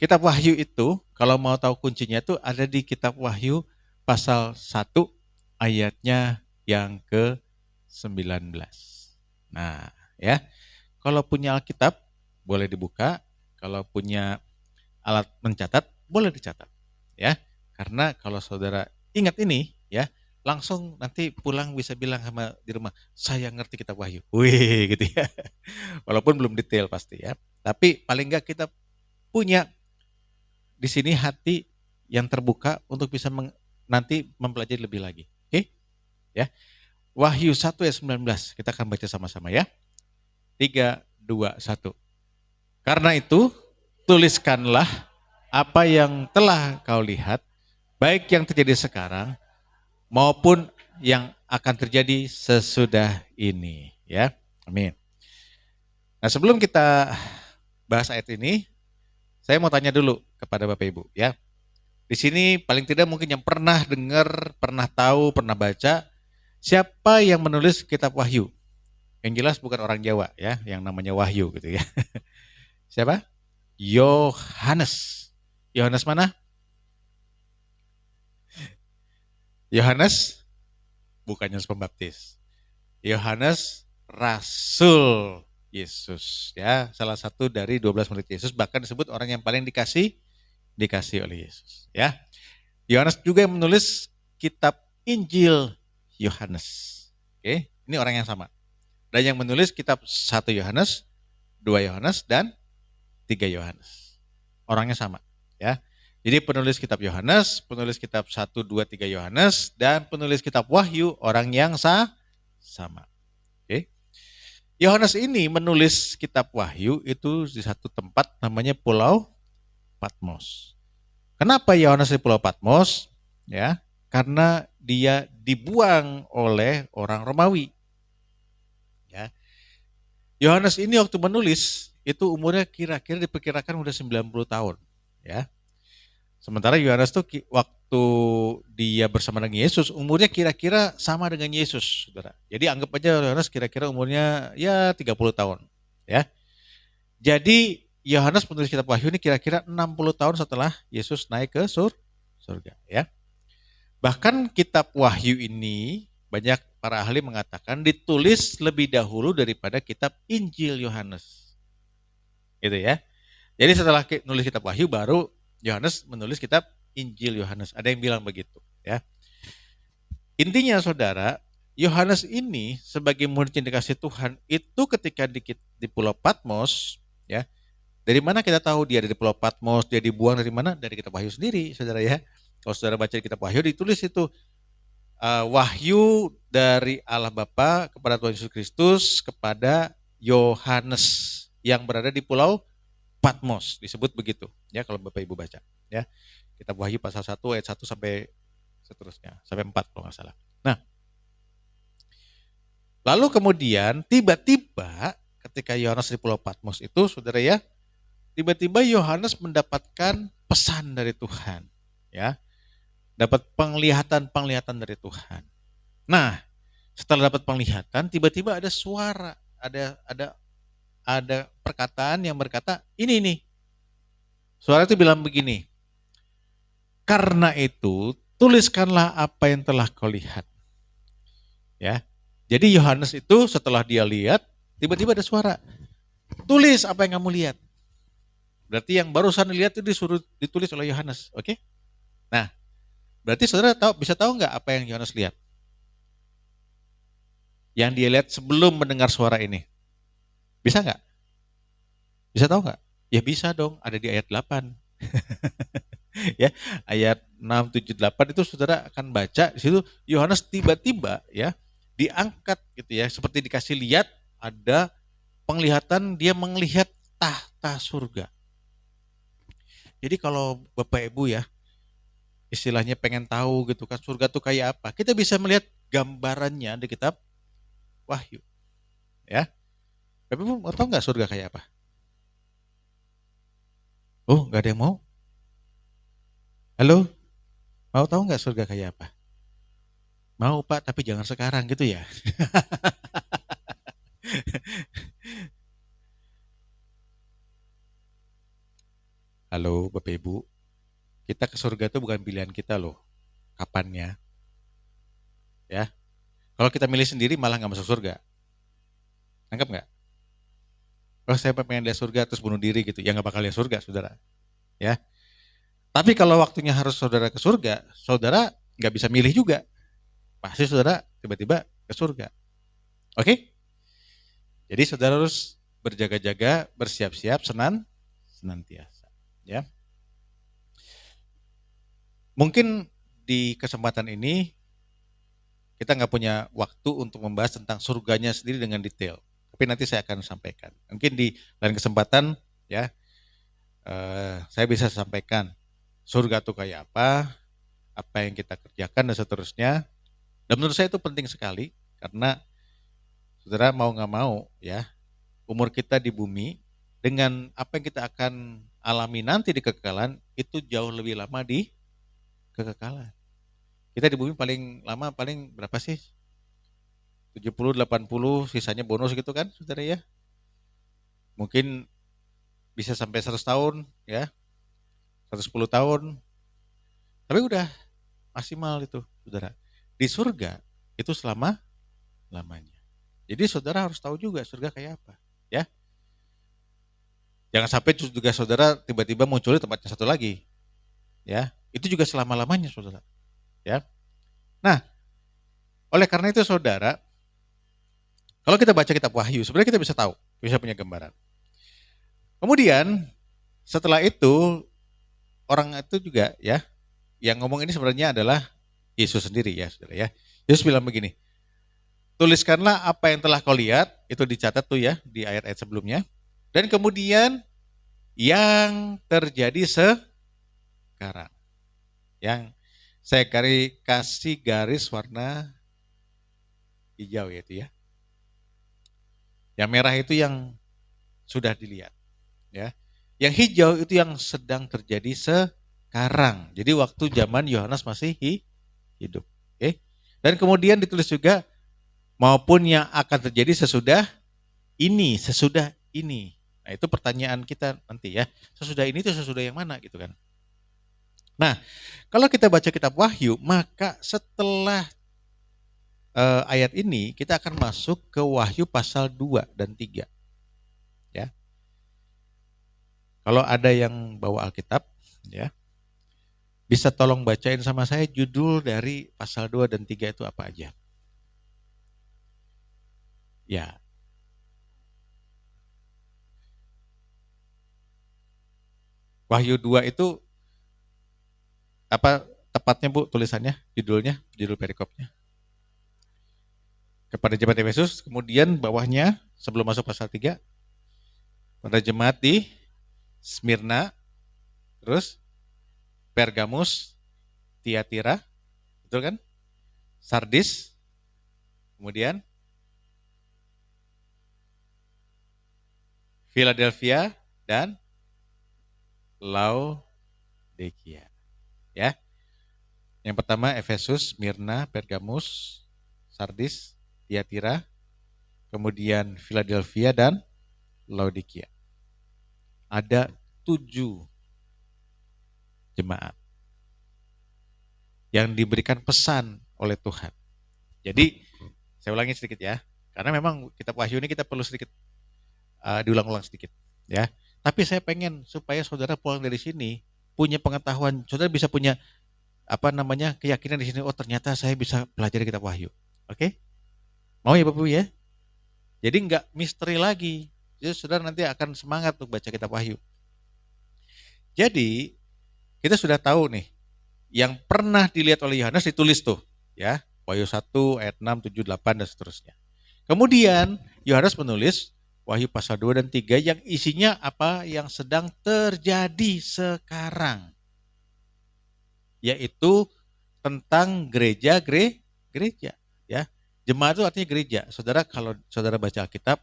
kitab Wahyu itu kalau mau tahu kuncinya itu ada di kitab Wahyu pasal 1 ayatnya yang ke-19. Nah, ya. Kalau punya Alkitab boleh dibuka, kalau punya alat mencatat boleh dicatat. Ya. Karena kalau saudara ingat ini ya, langsung nanti pulang bisa bilang sama di rumah, saya ngerti kitab Wahyu. Wih gitu ya. Walaupun belum detail pasti ya. Tapi paling enggak kita punya di sini hati yang terbuka untuk bisa nanti mempelajari lebih lagi. Oke? Ya. Wahyu 1 ayat 19. Kita akan baca sama-sama ya. 3, 2, 1. Karena itu tuliskanlah apa yang telah kau lihat, baik yang terjadi sekarang maupun yang akan terjadi sesudah ini. Ya, amin. Nah, sebelum kita bahas ayat ini, saya mau tanya dulu kepada Bapak Ibu, ya. Di sini paling tidak mungkin yang pernah dengar, pernah tahu, pernah baca, siapa yang menulis kitab Wahyu? Yang jelas bukan orang Jawa, ya, yang namanya Wahyu gitu ya. Siapa? Yohanes. Yohanes mana? Yohanes bukan Yohanes Pembaptis. Yohanes Rasul Yesus, ya, salah satu dari 12 murid Yesus, bahkan disebut orang yang paling dikasih oleh Yesus, ya. Yohanes juga yang menulis kitab Injil Yohanes. Oke, ini orang yang sama. Dan yang menulis kitab 1 Yohanes, 2 Yohanes dan 3 Yohanes. Orangnya sama, ya. Jadi penulis kitab Yohanes, penulis kitab 1, 2, 3 Yohanes, dan penulis kitab Wahyu orang yang sama. Oke. Yohanes ini menulis kitab Wahyu itu di satu tempat namanya Pulau Patmos. Kenapa Yohanes di Pulau Patmos? Ya, karena dia dibuang oleh orang Romawi. Ya. Yohanes ini waktu menulis itu umurnya kira-kira diperkirakan udah 90 tahun, ya. Sementara Yohanes tuh waktu dia bersama dengan Yesus umurnya kira-kira sama dengan Yesus, Saudara. Jadi anggap aja Yohanes kira-kira umurnya ya 30 tahun, ya. Jadi Yohanes penulis kitab Wahyu ini kira-kira 60 tahun setelah Yesus naik ke surga, ya. Bahkan kitab Wahyu ini banyak para ahli mengatakan ditulis lebih dahulu daripada kitab Injil Yohanes. Gitu ya. Jadi setelah nulis kitab Wahyu baru Yohanes menulis kitab Injil Yohanes. Ada yang bilang begitu, ya. Intinya Saudara, Yohanes ini sebagai murid yang dikasih Tuhan itu ketika di Pulau Patmos, ya. Dari mana kita tahu dia ada di Pulau Patmos, dia dibuang dari mana? Dari kitab Wahyu sendiri, Saudara, ya. Kalau Saudara baca kitab Wahyu ditulis itu wahyu dari Allah Bapa kepada Tuhan Yesus Kristus kepada Yohanes yang berada di Pulau Patmos, disebut begitu, ya, kalau Bapak Ibu baca, ya. Kitab Wahyu pasal 1 ayat 1 sampai seterusnya, sampai 4 kalau nggak salah. Nah, lalu kemudian tiba-tiba ketika Yohanes di Pulau Patmos itu, Saudara, ya, tiba-tiba Yohanes mendapatkan pesan dari Tuhan, ya. Dapat penglihatan dari Tuhan. Nah, setelah dapat penglihatan, tiba-tiba ada suara, ada perkataan yang berkata, ini nih. Suara itu bilang begini, karena itu tuliskanlah apa yang telah kau lihat. Ya. Jadi Yohanes itu setelah dia lihat, tiba-tiba ada suara, tulis apa yang kamu lihat. Berarti yang barusan lihat itu disuruh ditulis oleh Yohanes, oke? Nah, berarti Saudara bisa tahu nggak apa yang Yohanes lihat? Yang dia lihat sebelum mendengar suara ini. Bisa nggak? Bisa tahu nggak? Ya bisa dong, ada di ayat 8. Ya, ayat 6, 7, 8 itu Saudara akan baca di situ Yohanes tiba-tiba, ya, diangkat gitu ya, seperti dikasih lihat ada penglihatan, dia melihat tahta surga. Jadi kalau Bapak Ibu, ya, istilahnya pengen tahu gitu kan surga tuh kayak apa, kita bisa melihat gambarannya di kitab Wahyu, ya. Bapak Ibu mau tahu nggak surga kayak apa? Oh, nggak ada yang mau? Halo, mau tahu nggak surga kayak apa? Mau Pak, tapi jangan sekarang gitu ya. Halo Bapak Ibu, kita ke surga itu bukan pilihan kita loh, kapannya, ya. Kalau kita milih sendiri malah nggak masuk surga. Nangkep nggak? Kalau saya pengen lihat surga terus bunuh diri gitu, ya nggak bakal lihat surga, Saudara. Ya. Tapi kalau waktunya harus Saudara ke surga, Saudara nggak bisa milih juga. Pasti Saudara tiba-tiba ke surga. Oke? Jadi Saudara harus berjaga-jaga, bersiap-siap, senantiasa. Ya. Mungkin di kesempatan ini kita nggak punya waktu untuk membahas tentang surganya sendiri dengan detail. Tapi nanti saya akan sampaikan. Mungkin di lain kesempatan, ya, saya bisa sampaikan surga itu kayak apa yang kita kerjakan dan seterusnya. Dan menurut saya itu penting sekali karena saudara mau nggak mau ya, umur kita di bumi dengan apa yang kita akan alami nanti di kekekalan itu jauh lebih lama di kekekalan. Kita di bumi paling lama paling berapa sih? 70, 80, sisanya bonus gitu kan saudara ya. Mungkin bisa sampai 100 tahun ya, 110 tahun. Tapi udah maksimal itu saudara. Di surga itu selama-lamanya. Jadi saudara harus tahu juga surga kayak apa ya. Jangan sampai juga saudara tiba-tiba muncul di tempatnya satu lagi ya. Itu juga selama-lamanya saudara ya. Nah, oleh karena itu saudara, kalau kita baca kitab Wahyu, sebenarnya kita bisa tahu, bisa punya gambaran. Kemudian setelah itu orang itu juga ya, yang ngomong ini sebenarnya adalah Yesus sendiri ya saudara ya. Yesus bilang begini, tuliskanlah apa yang telah kau lihat, itu dicatat tuh ya di ayat-ayat sebelumnya. Dan kemudian yang terjadi sekarang. Yang saya kasih garis warna hijau yaitu ya. Yang merah itu yang sudah dilihat. Ya. Yang hijau itu yang sedang terjadi sekarang. Jadi waktu zaman Yohanes masih hidup. Oke. Dan kemudian ditulis juga maupun yang akan terjadi sesudah ini. Nah itu pertanyaan kita nanti ya. Sesudah ini itu sesudah yang mana gitu kan. Nah kalau kita baca kitab Wahyu maka setelah ayat ini kita akan masuk ke Wahyu pasal 2 dan 3. Ya. Kalau ada yang bawa Alkitab, ya, bisa tolong bacain sama saya judul dari pasal 2 dan 3 itu apa aja. Ya. Wahyu 2 itu apa tepatnya Bu tulisannya, judulnya, judul perikopnya? Kepada jemaat Efesus, kemudian bawahnya sebelum masuk pasal 3, pada jemaat di Smyrna, terus Pergamus, Tiatira, betul kan? Sardis, kemudian Philadelphia dan Laodikia. Ya. Yang pertama Efesus, Smyrna, Pergamus, Sardis, Tiatira, kemudian Philadelphia dan Laodikia. Ada 7 jemaat yang diberikan pesan oleh Tuhan. Jadi saya ulangi sedikit ya, karena memang kitab Wahyu ini kita perlu sedikit diulang-ulang sedikit ya. Tapi saya pengen supaya saudara pulang dari sini punya pengetahuan, saudara bisa punya keyakinan di sini. Oh ternyata saya bisa pelajari kitab Wahyu. Oke? Mau ya Bapak ya? Jadi nggak misteri lagi. Jadi saudara nanti akan semangat untuk baca kitab Wahyu. Jadi kita sudah tahu nih, yang pernah dilihat oleh Yohanes ditulis tuh, ya, Wahyu 1 ayat 6, 7, 8 dan seterusnya. Kemudian Yohanes menulis Wahyu pasal 2 dan 3 yang isinya apa yang sedang terjadi sekarang. Yaitu tentang gereja, ya. Jemaat itu artinya gereja. Saudara kalau saudara baca Alkitab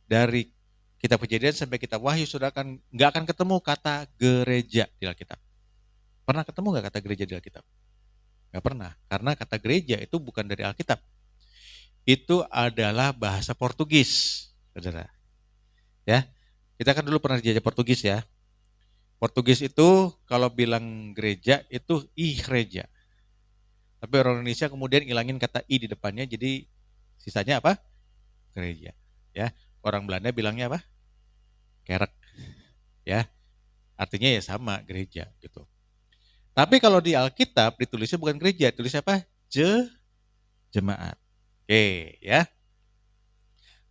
dari kitab Kejadian sampai kitab Wahyu, saudara nggak akan ketemu kata gereja di Alkitab. Pernah ketemu nggak kata gereja di Alkitab? Nggak pernah, karena kata gereja itu bukan dari Alkitab. Itu adalah bahasa Portugis, saudara. Ya, kita kan dulu pernah dijajah Portugis ya. Portugis itu kalau bilang gereja itu igreja. Tapi orang Indonesia kemudian ilangin kata i di depannya, jadi sisanya apa? Gereja. Ya, orang Belanda bilangnya apa? Kerk. Ya, artinya ya sama gereja gitu. Tapi kalau di Alkitab ditulisnya bukan gereja, tulis apa? Jemaat. Oke, ya.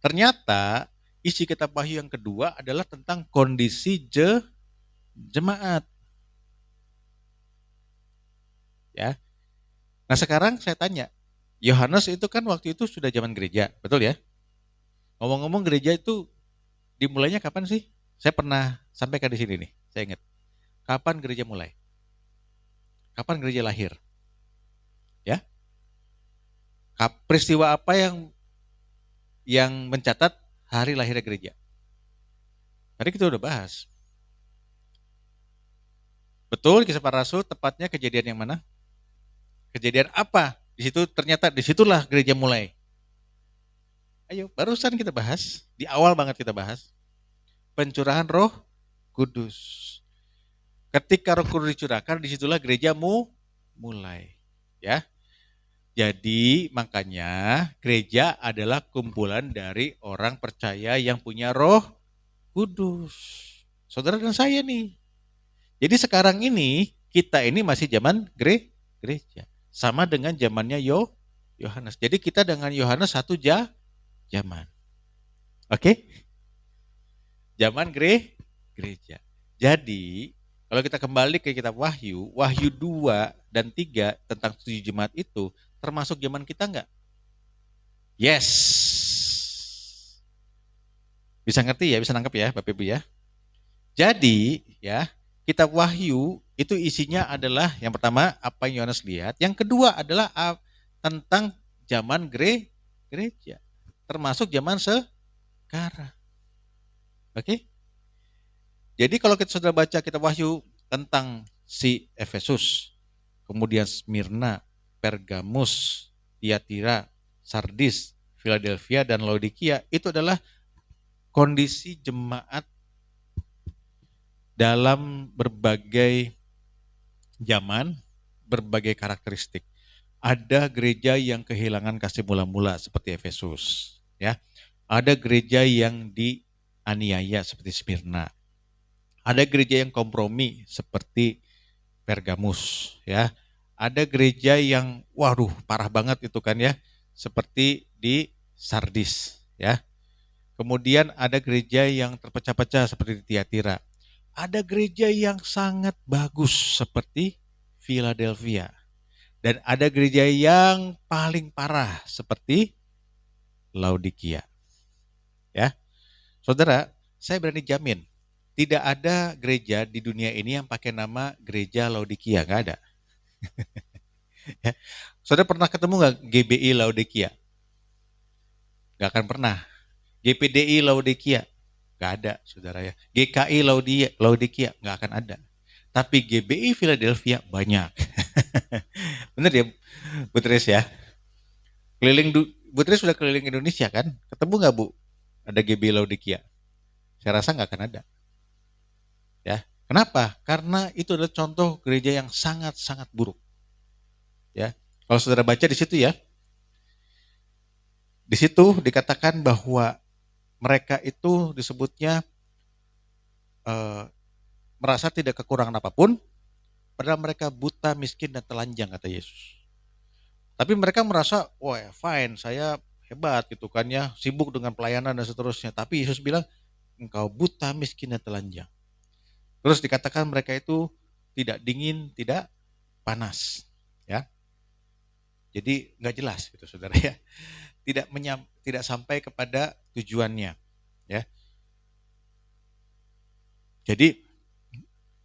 Ternyata isi kitab Wahyu yang kedua adalah tentang kondisi jemaat. Ya. Nah sekarang saya tanya, Yohanes itu kan waktu itu sudah zaman gereja, betul ya? Ngomong-ngomong gereja itu dimulainya kapan sih? Saya pernah sampaikan di sini nih. saya ingat. Kapan gereja mulai? Kapan gereja lahir? Ya, peristiwa apa yang mencatat hari lahirnya gereja? Tadi kita udah bahas. Betul, Kisah Para Rasul tepatnya kejadian yang mana? Kejadian apa? Di situ ternyata disitulah gereja mulai. Ayo, barusan kita bahas, di awal banget kita bahas pencurahan Roh Kudus. Ketika Roh Kudus dicurahkan, disitulah gereja mulai. Ya, jadi makanya gereja adalah kumpulan dari orang percaya yang punya Roh Kudus. Saudara dan saya nih. Jadi sekarang ini kita ini masih zaman gereja. Sama dengan zamannya Yohanes. Jadi kita dengan Yohanes satu zaman. Oke? Zaman gereja. Jadi kalau kita kembali ke kitab Wahyu, Wahyu 2 dan 3 tentang 7 jemaat itu termasuk zaman kita enggak? Yes. Bisa ngerti ya, bisa nangkep ya Bapak Ibu ya. Jadi ya, kitab Wahyu itu isinya adalah yang pertama apa yang Yohanes lihat, yang kedua adalah tentang zaman gereja. Termasuk zaman sekarang. Oke? Jadi kalau kita sudah baca kitab Wahyu tentang si Efesus, kemudian Smyrna, Pergamus, Tiatira, Sardis, Philadelphia, dan Laodikia, itu adalah kondisi jemaat dalam berbagai zaman, berbagai karakteristik. Ada gereja yang kehilangan kasih mula-mula seperti Efesus, ya. Ada gereja yang dianiaya seperti Smyrna. Ada gereja yang kompromi seperti Pergamus, ya. Ada gereja yang waduh parah banget itu kan ya, seperti di Sardis, ya. Kemudian ada gereja yang terpecah-pecah seperti di Tiatira. Ada gereja yang sangat bagus seperti Philadelphia. Dan ada gereja yang paling parah seperti Laodikia. Ya. Saudara, saya berani jamin tidak ada gereja di dunia ini yang pakai nama gereja Laodikia, nggak ada. Ya. Saudara pernah ketemu nggak GBI Laodikia? Nggak akan pernah. GPDI Laodikia? Nggak ada, saudara ya. GKI Laodikia? Nggak akan ada. Tapi GBI Philadelphia banyak. Bener ya, Bu Tris ya? Bu Tris sudah keliling Indonesia kan? Ketemu nggak Bu? Ada GBI Laodikia? Saya rasa nggak akan ada. Ya, kenapa? Karena itu adalah contoh gereja yang sangat-sangat buruk. Ya, kalau saudara baca di situ ya, di situ dikatakan bahwa mereka itu disebutnya merasa tidak kekurangan apapun, padahal mereka buta, miskin, dan telanjang kata Yesus. Tapi mereka merasa, wah fine, saya hebat gitu kan ya, sibuk dengan pelayanan dan seterusnya. Tapi Yesus bilang, engkau buta, miskin, dan telanjang. Terus dikatakan mereka itu tidak dingin, tidak panas, ya. Jadi nggak jelas gitu saudara ya, tidak sampai kepada tujuannya, ya. Jadi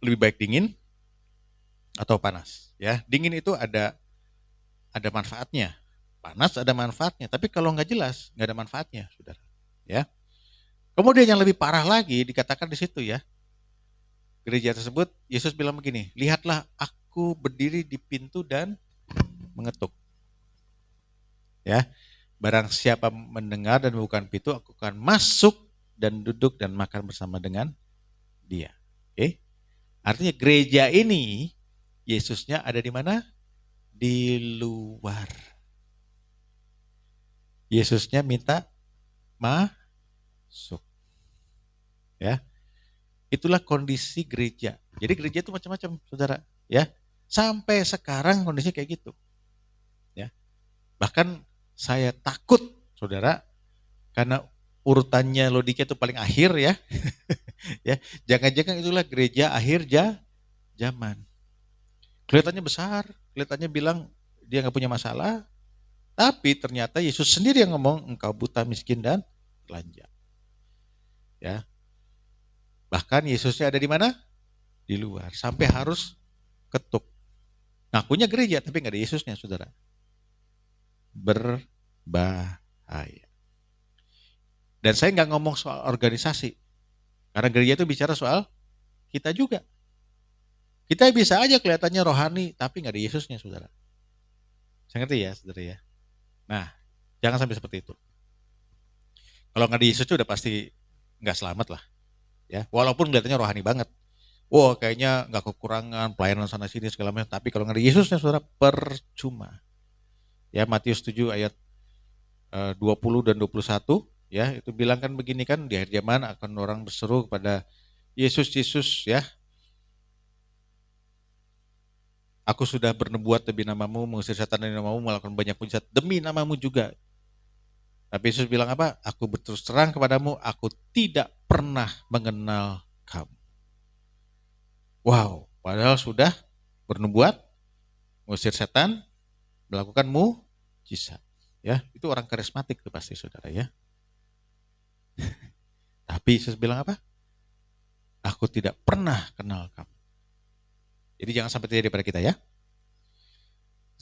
lebih baik dingin atau panas, ya. Dingin itu ada manfaatnya, panas ada manfaatnya. Tapi kalau nggak jelas, nggak ada manfaatnya, saudara, ya. Kemudian yang lebih parah lagi dikatakan di situ ya. Gereja tersebut, Yesus bilang begini, lihatlah aku berdiri di pintu dan mengetuk. Ya, barang siapa mendengar dan membukakan pintu, aku akan masuk dan duduk dan makan bersama dengan dia. Oke? Artinya gereja ini, Yesusnya ada di mana? Di luar. Yesusnya minta masuk. Ya. Itulah kondisi gereja. Jadi gereja itu macam-macam, saudara. Ya, sampai sekarang kondisinya kayak gitu. Ya, bahkan saya takut, saudara, karena urutannya Laodikia itu paling akhir ya. Ya, jangan-jangan itulah gereja akhir zaman. Kelihatannya besar, kelihatannya bilang dia nggak punya masalah, tapi ternyata Yesus sendiri yang ngomong engkau buta, miskin, dan telanjang. Ya. Bahkan Yesusnya ada di mana? di luar. Sampai harus ketuk. Ngakunya gereja tapi nggak ada Yesusnya, saudara. Berbahaya. Dan saya nggak ngomong soal organisasi. Karena gereja itu bicara soal kita juga. Kita bisa aja kelihatannya rohani tapi nggak ada Yesusnya, saudara. Saya ngerti ya, saudara ya. Nah, jangan sampai seperti itu. Kalau nggak ada Yesus udah pasti nggak selamat lah. Ya, walaupun kelihatannya rohani banget. Wah, kayaknya nggak kekurangan pelayanan sana sini segala macam. Tapi kalau nggak ada Yesusnya, saudara, percuma. Ya, Matius 7 ayat 20 dan 21, ya, itu bilang kan begini kan, di akhir zaman akan orang berseru kepada Yesus, Yesus, ya. Aku sudah bernubuat demi namamu, mengusir setan demi namamu, melakukan banyak mujizat demi namamu juga. Tapi Yesus bilang apa? Aku berterus terang kepadamu, aku tidak pernah mengenal kamu. Wow, padahal sudah bernubuat, mengusir setan, melakukan mujizat. Ya, itu orang karismatik tuh pasti, saudara ya. Tapi Yesus bilang apa? Aku tidak pernah kenal kamu. Jadi jangan sampai terjadi pada kita ya.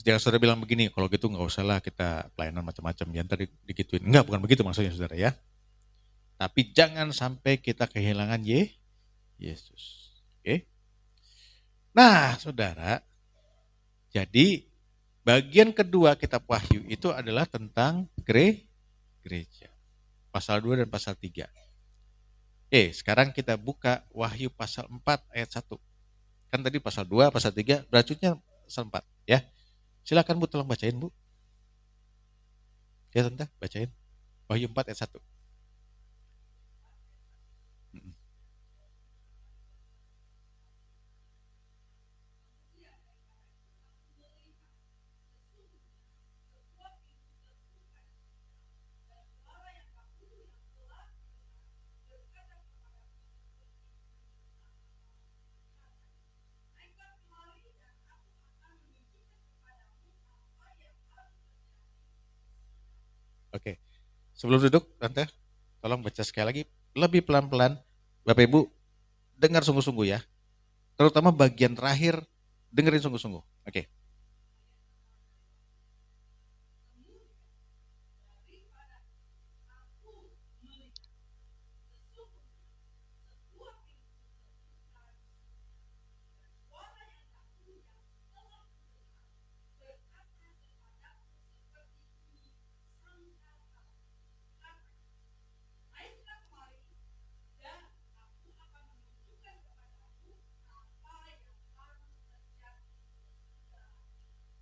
Jangan saudara bilang begini, kalau gitu nggak usah lah kita pelayanan macam-macam. Jangan tadi digituin. Enggak, bukan begitu maksudnya saudara ya. Tapi jangan sampai kita kehilangan Yesus. Oke? Nah saudara, jadi bagian kedua kitab Wahyu itu adalah tentang gereja. Pasal 2 dan pasal 3. Sekarang kita buka Wahyu pasal 4 ayat 1. Kan tadi pasal 2, pasal 3, beracunnya pasal 4 ya. Silakan Bu, tolong bacain Bu. Ya Tante, bacain. Wahyu 4 ayat 1. Oke. Sebelum duduk, Tante, tolong baca sekali lagi. Lebih pelan-pelan. Bapak Ibu, dengar sungguh-sungguh ya. Terutama bagian terakhir, dengerin sungguh-sungguh. Oke.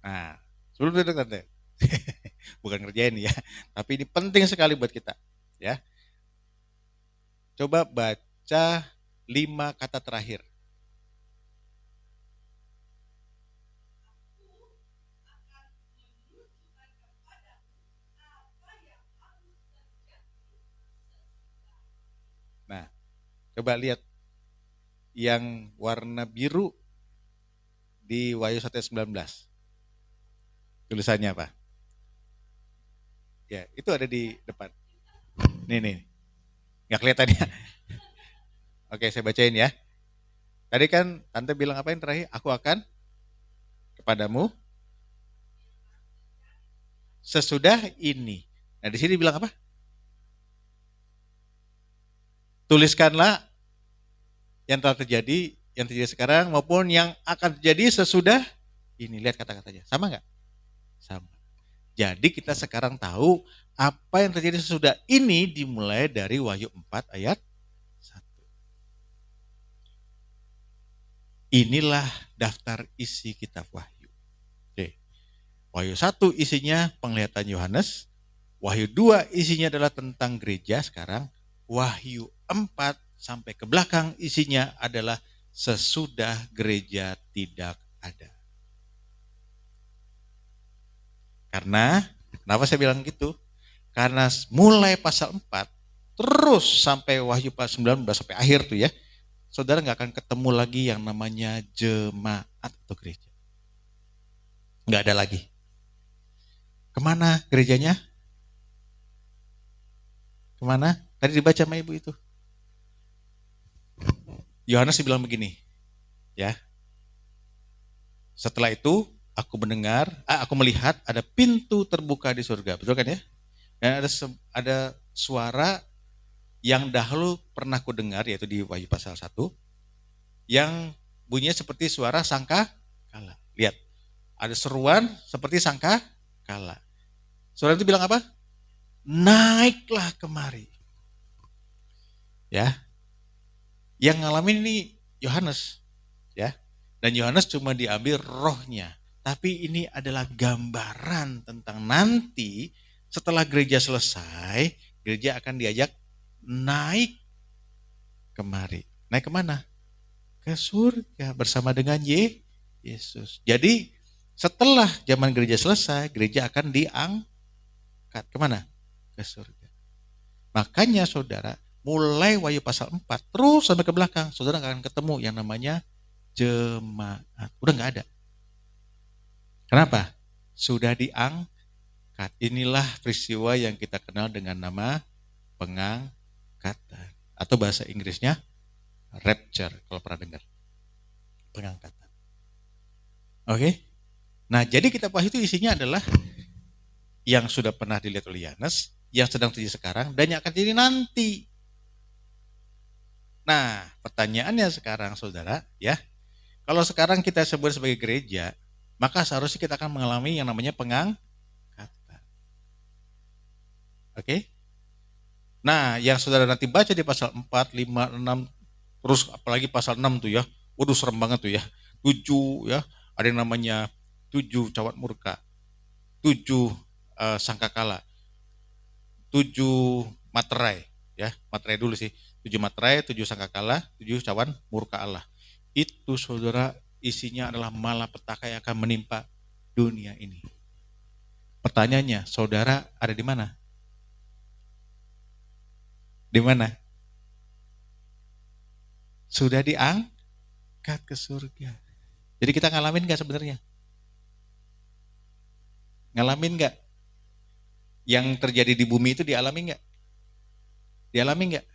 Nah, sebelum duduk Tante. Bukan ngerjain ya, tapi ini penting sekali buat kita. Ya. Coba baca 5 kata terakhir. Nah, coba lihat yang warna biru di Wahyu 1 ayat 19. Tulisannya apa? Ya, itu ada di depan. Nih. Nggak kelihatan ya? Oke, saya bacain ya. Tadi kan Tante bilang apa yang terakhir? Aku akan kepadamu sesudah ini. Nah, di sini bilang apa? Tuliskanlah yang telah terjadi, yang terjadi sekarang maupun yang akan terjadi sesudah ini. Lihat kata-katanya. Sama nggak? Sama. Jadi kita sekarang tahu apa yang terjadi sesudah ini dimulai dari Wahyu 4 ayat 1. Inilah daftar isi kitab Wahyu. Oke. Wahyu 1 isinya penglihatan Yohanes. Wahyu 2 isinya adalah tentang gereja sekarang. Wahyu 4 sampai ke belakang isinya adalah sesudah gereja tidak ada. Karena, kenapa saya bilang gitu? Karena mulai pasal 4, terus sampai Wahyu pasal 19 sampai akhir tuh ya, saudara gak akan ketemu lagi yang namanya jemaat atau gereja. Gak ada lagi. Kemana gerejanya? Kemana? Tadi dibaca sama ibu itu. Yohanes bilang begini, Ya. Setelah itu aku melihat ada pintu terbuka di surga, betul kan ya? Dan ada suara yang dahulu pernah ku dengar, yaitu di Wahyu pasal 1, yang bunyinya seperti suara sangka kala. Lihat, ada seruan seperti sangka kala. Suara itu bilang apa? Naiklah kemari. Ya. Yang ngalamin ini Yohanes, ya. Dan Yohanes cuma diambil rohnya. Tapi ini adalah gambaran tentang nanti setelah gereja selesai, gereja akan diajak naik kemari. Naik kemana? Ke surga bersama dengan Yesus. Jadi setelah zaman gereja selesai, gereja akan diangkat kemana? Ke surga. Makanya saudara, mulai Wahyu pasal 4 terus sampai ke belakang, saudara akan ketemu yang namanya jemaat. Udah gak ada. Kenapa? Sudah diangkat. Inilah peristiwa yang kita kenal dengan nama pengangkatan. Atau bahasa Inggrisnya rapture, kalau pernah dengar. Pengangkatan. Oke? Nah, jadi kitab Wahyu itu isinya adalah yang sudah pernah dilihat oleh Yohanes, yang sedang terjadi sekarang, dan yang akan terjadi nanti. Nah, pertanyaannya sekarang saudara, ya, kalau sekarang kita sebut sebagai gereja, maka seharusnya kita akan mengalami yang namanya pengangkatan. Oke? Nah, yang saudara nanti baca di pasal 4, 5, 6, terus apalagi pasal 6 tuh ya, waduh serem banget tuh ya. 7 ya, ada yang namanya 7 cawat murka, 7 sangkakala, 7 materai, ya, materai dulu sih. 7 materai, 7 sangkakala, 7 cawan murka Allah. Itu saudara isinya adalah malapetaka yang akan menimpa dunia ini. Pertanyaannya, saudara ada di mana? Di mana? Sudah diangkat ke surga. Jadi kita ngalamin gak sebenarnya? Ngalamin gak? Yang terjadi di bumi itu dialami gak? Dialami gak?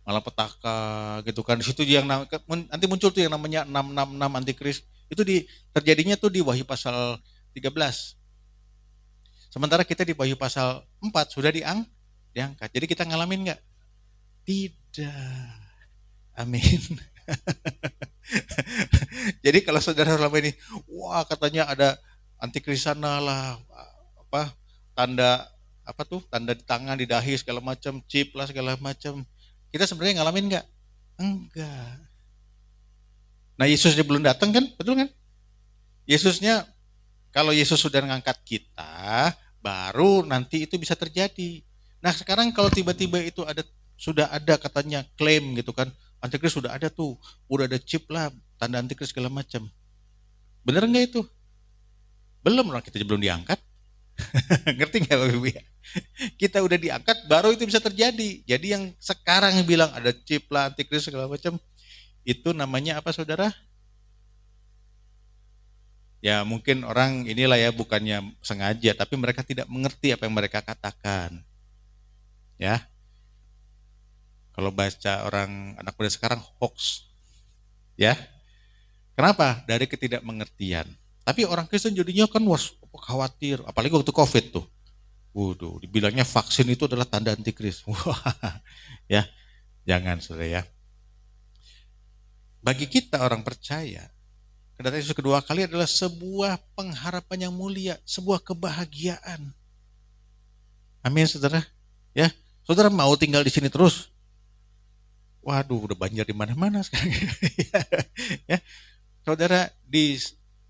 Malapetaka gitu kan. Di situ yang nanti muncul tuh yang namanya 666 antikris. Itu terjadinya tuh di Wahyu pasal 13. Sementara kita di Wahyu pasal 4 sudah diangkat. Jadi kita ngalamin gak? Tidak. Amin. Jadi kalau saudara selama ini, wah katanya ada antikris sana lah, apa tanda apa tuh tanda di tangan, di dahi segala macam, chip lah segala macam. Kita sebenarnya ngalamin nggak? Enggak. Nah Yesusnya belum datang kan, betul kan? Yesusnya, kalau Yesus sudah mengangkat kita, baru nanti itu bisa terjadi. Nah sekarang kalau tiba-tiba itu sudah ada katanya klaim gitu kan, antikris sudah ada tuh, udah ada chip lah, tanda antikris segala macam. Bener nggak itu? Belum, orang kita belum diangkat. Ngerti nggak Bapak Ibu ya? Kita udah diangkat, baru itu bisa terjadi. Jadi yang sekarang bilang ada chip lah, antikris segala macam, itu namanya apa saudara? Ya mungkin orang inilah ya, bukannya sengaja, tapi mereka tidak mengerti apa yang mereka katakan. Ya. Kalau baca orang anak muda sekarang hoax. Ya. Kenapa? Dari ketidakmengertian. Tapi orang Kristen jadinya kan khawatir, apalagi waktu Covid tuh. Waduh, dibilangnya vaksin itu adalah tanda antikris. Wah, ya, jangan saudara ya. Bagi kita orang percaya, kedatangan Yesus kedua kali adalah sebuah pengharapan yang mulia, sebuah kebahagiaan. Amin saudara. Ya, saudara mau tinggal di sini terus? Waduh, udah banjir di mana-mana sekarang. Ya, saudara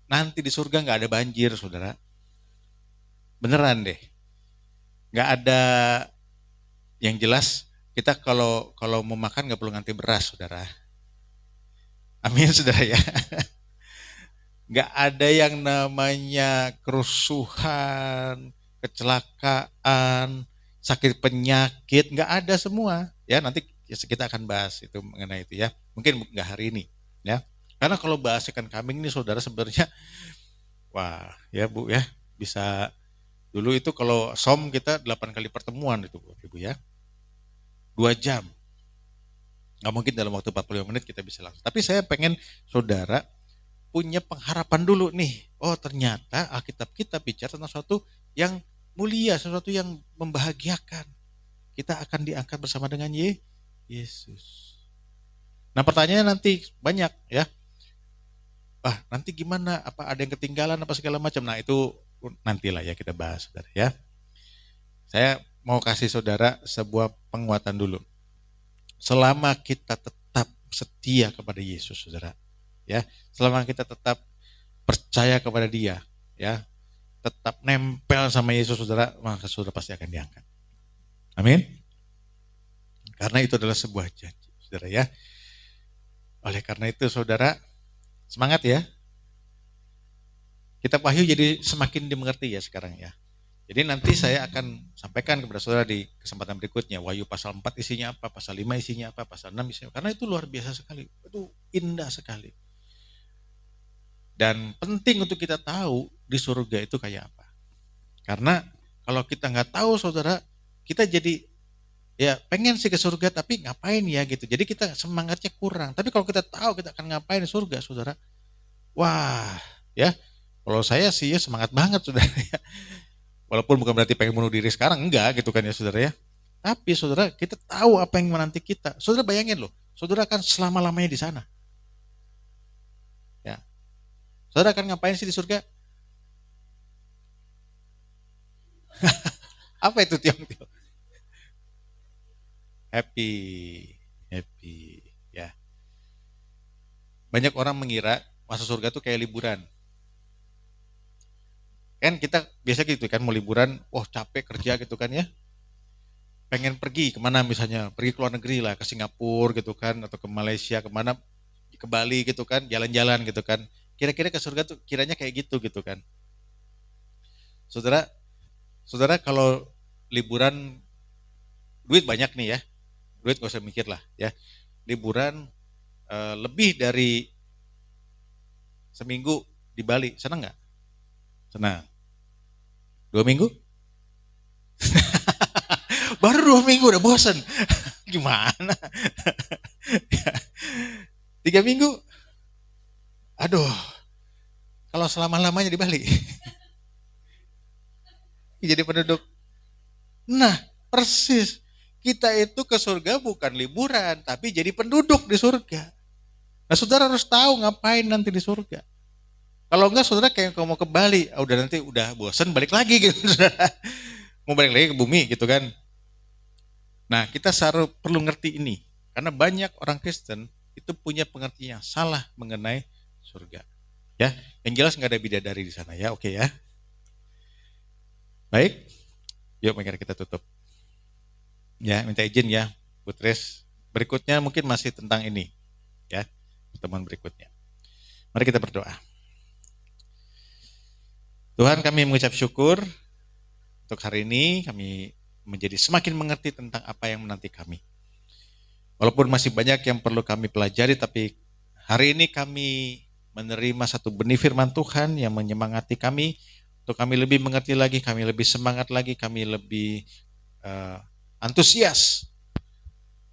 nanti di surga nggak ada banjir, saudara. Beneran deh. Nggak ada, yang jelas kita kalau mau makan nggak perlu ngantri beras, saudara. Amin, saudara ya. Nggak ada yang namanya kerusuhan, kecelakaan, sakit penyakit, nggak ada semua. Ya nanti kita akan bahas itu mengenai itu ya. Mungkin nggak hari ini, ya. Karena kalau bahas ikan kambing ini, saudara sebenarnya, wah ya Bu ya, bisa. Dulu itu kalau kita 8 kali pertemuan itu Ibu ya. 2 jam. Nggak mungkin dalam waktu 45 menit kita bisa langsung. Tapi saya pengen saudara punya pengharapan dulu nih. Oh ternyata Alkitab kita bicara tentang sesuatu yang mulia, sesuatu yang membahagiakan. Kita akan diangkat bersama dengan Yesus. Nah pertanyaannya nanti banyak ya. Nanti gimana? Apa ada yang ketinggalan apa segala macam? Nah itu nantilah ya kita bahas saudara ya. Saya mau kasih saudara sebuah penguatan dulu. Selama kita tetap setia kepada Yesus saudara. Ya, selama kita tetap percaya kepada Dia, ya, tetap nempel sama Yesus saudara, maka saudara pasti akan diangkat. Amin. Karena itu adalah sebuah janji, saudara ya. Oleh karena itu saudara, semangat ya. Kitab Wahyu jadi semakin dimengerti ya sekarang ya. Jadi nanti saya akan sampaikan kepada saudara di kesempatan berikutnya. Wahyu pasal 4 isinya apa, pasal 5 isinya apa, pasal 6 isinya apa. Karena itu luar biasa sekali, itu indah sekali. Dan penting untuk kita tahu di surga itu kayak apa. Karena kalau kita nggak tahu saudara, kita jadi ya pengen sih ke surga tapi ngapain ya gitu. Jadi kita semangatnya kurang. Tapi kalau kita tahu kita akan ngapain di surga saudara, wah ya kalau saya sih ya semangat banget saudara ya. Walaupun bukan berarti pengen bunuh diri sekarang, enggak gitu kan ya saudara ya. Tapi saudara kita tahu apa yang menanti kita. Saudara bayangin loh, saudara akan selama-lamanya di sana. Ya. Saudara akan ngapain sih di surga? Apa itu tiong-tiong? Happy ya. Banyak orang mengira masuk surga tuh kayak liburan. Kan kita biasa gitu kan mau liburan, capek kerja gitu kan ya. Pengen pergi kemana misalnya, pergi ke luar negeri lah, ke Singapura gitu kan, atau ke Malaysia, kemana, ke Bali gitu kan, jalan-jalan gitu kan. Kira-kira ke surga tuh kiranya kayak gitu kan. Saudara kalau liburan, duit banyak nih ya, duit gak usah mikir lah ya. Liburan lebih dari seminggu di Bali, senang gak? Senang. 2 minggu? Baru 2 minggu udah bosan. Gimana? 3 minggu? Aduh, kalau selama-lamanya di Bali. Jadi penduduk. Nah, persis. Kita itu ke surga bukan liburan, tapi jadi penduduk di surga. Nah, saudara harus tahu ngapain nanti di surga. Kalau enggak saudara kayak mau ke Bali, udah bosan balik lagi gitu saudara. Mau balik lagi ke bumi gitu kan. Nah kita perlu ngerti ini. Karena banyak orang Kristen itu punya pengertian yang salah mengenai surga. Ya, yang jelas nggak ada bidadari di sana ya, oke ya. Baik, yuk mari kita tutup. Ya, minta izin ya, Butres. Berikutnya mungkin masih tentang ini ya, pertemuan berikutnya. Mari kita berdoa. Tuhan kami mengucap syukur untuk hari ini kami menjadi semakin mengerti tentang apa yang menanti kami. Walaupun masih banyak yang perlu kami pelajari, tapi hari ini kami menerima satu benih firman Tuhan yang menyemangati kami, untuk kami lebih mengerti lagi, kami lebih semangat lagi, kami lebih antusias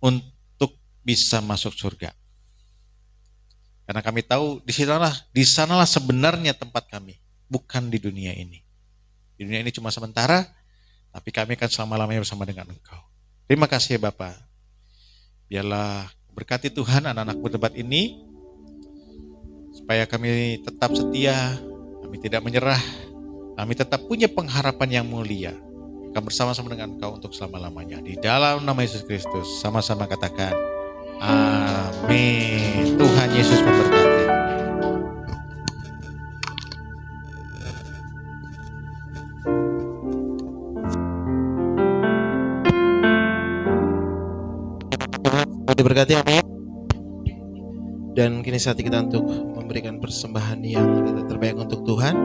untuk bisa masuk surga. Karena kami tahu di sanalah sebenarnya tempat kami. Bukan di dunia ini. Di dunia ini cuma sementara, tapi kami akan selama-lamanya bersama dengan Engkau. Terima kasih ya Bapak. Biarlah berkati Tuhan anak-anakmu tempat ini, supaya kami tetap setia, kami tidak menyerah, kami tetap punya pengharapan yang mulia. Kami bersama-sama dengan Engkau untuk selama-lamanya. Di dalam nama Yesus Kristus, sama-sama katakan, amin. Tuhan Yesus memberkati. Diberkati amin. Dan kini saat kita untuk memberikan persembahan yang terbaik untuk Tuhan.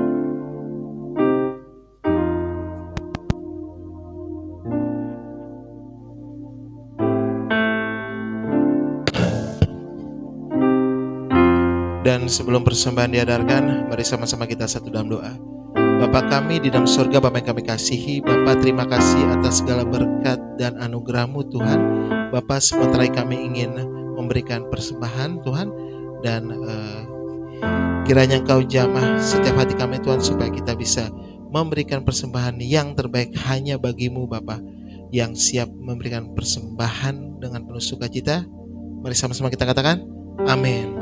Dan sebelum persembahan diadarkan, mari sama-sama kita satu dalam doa. Bapa kami di dalam surga, Bapa yang kami kasihi, Bapa terima kasih atas segala berkat dan anugerah-Mu Tuhan. Bapa sementara kami ingin memberikan persembahan Tuhan, dan kiranya Engkau jamah setiap hati kami Tuhan, supaya kita bisa memberikan persembahan yang terbaik hanya bagimu Bapa, yang siap memberikan persembahan dengan penuh sukacita. Mari sama-sama kita katakan amin.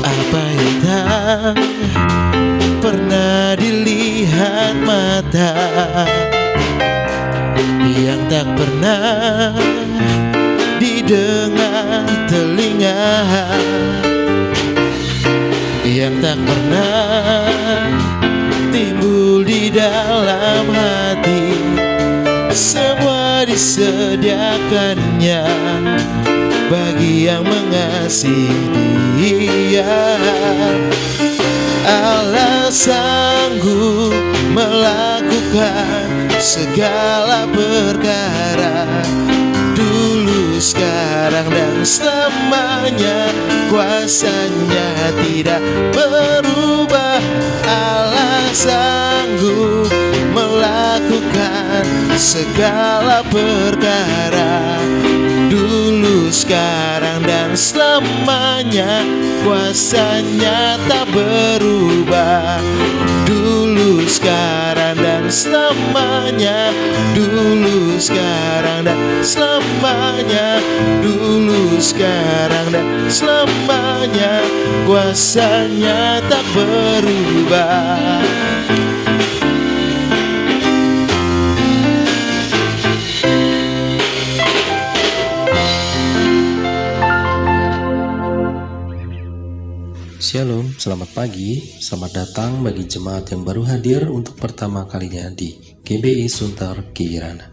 Apa yang tak pernah dilihat mata, yang tak pernah didengar telinga, yang tak pernah timbul di dalam hati, semua disediakannya bagi yang mengasihi Dia. Allah sanggup melakukan segala perkara, dulu, sekarang, dan selamanya. Kuasanya tidak berubah. Allah sanggup melakukan segala perkara, dulu, sekarang, dan selamanya. Kuasanya tak berubah, dulu, sekarang, dan selamanya. Dulu, sekarang, dan selamanya. Dulu, sekarang, dan selamanya. Kuasanya tak berubah. Shalom, selamat pagi, selamat datang bagi jemaat yang baru hadir untuk pertama kalinya di GBI Sunter Kirana.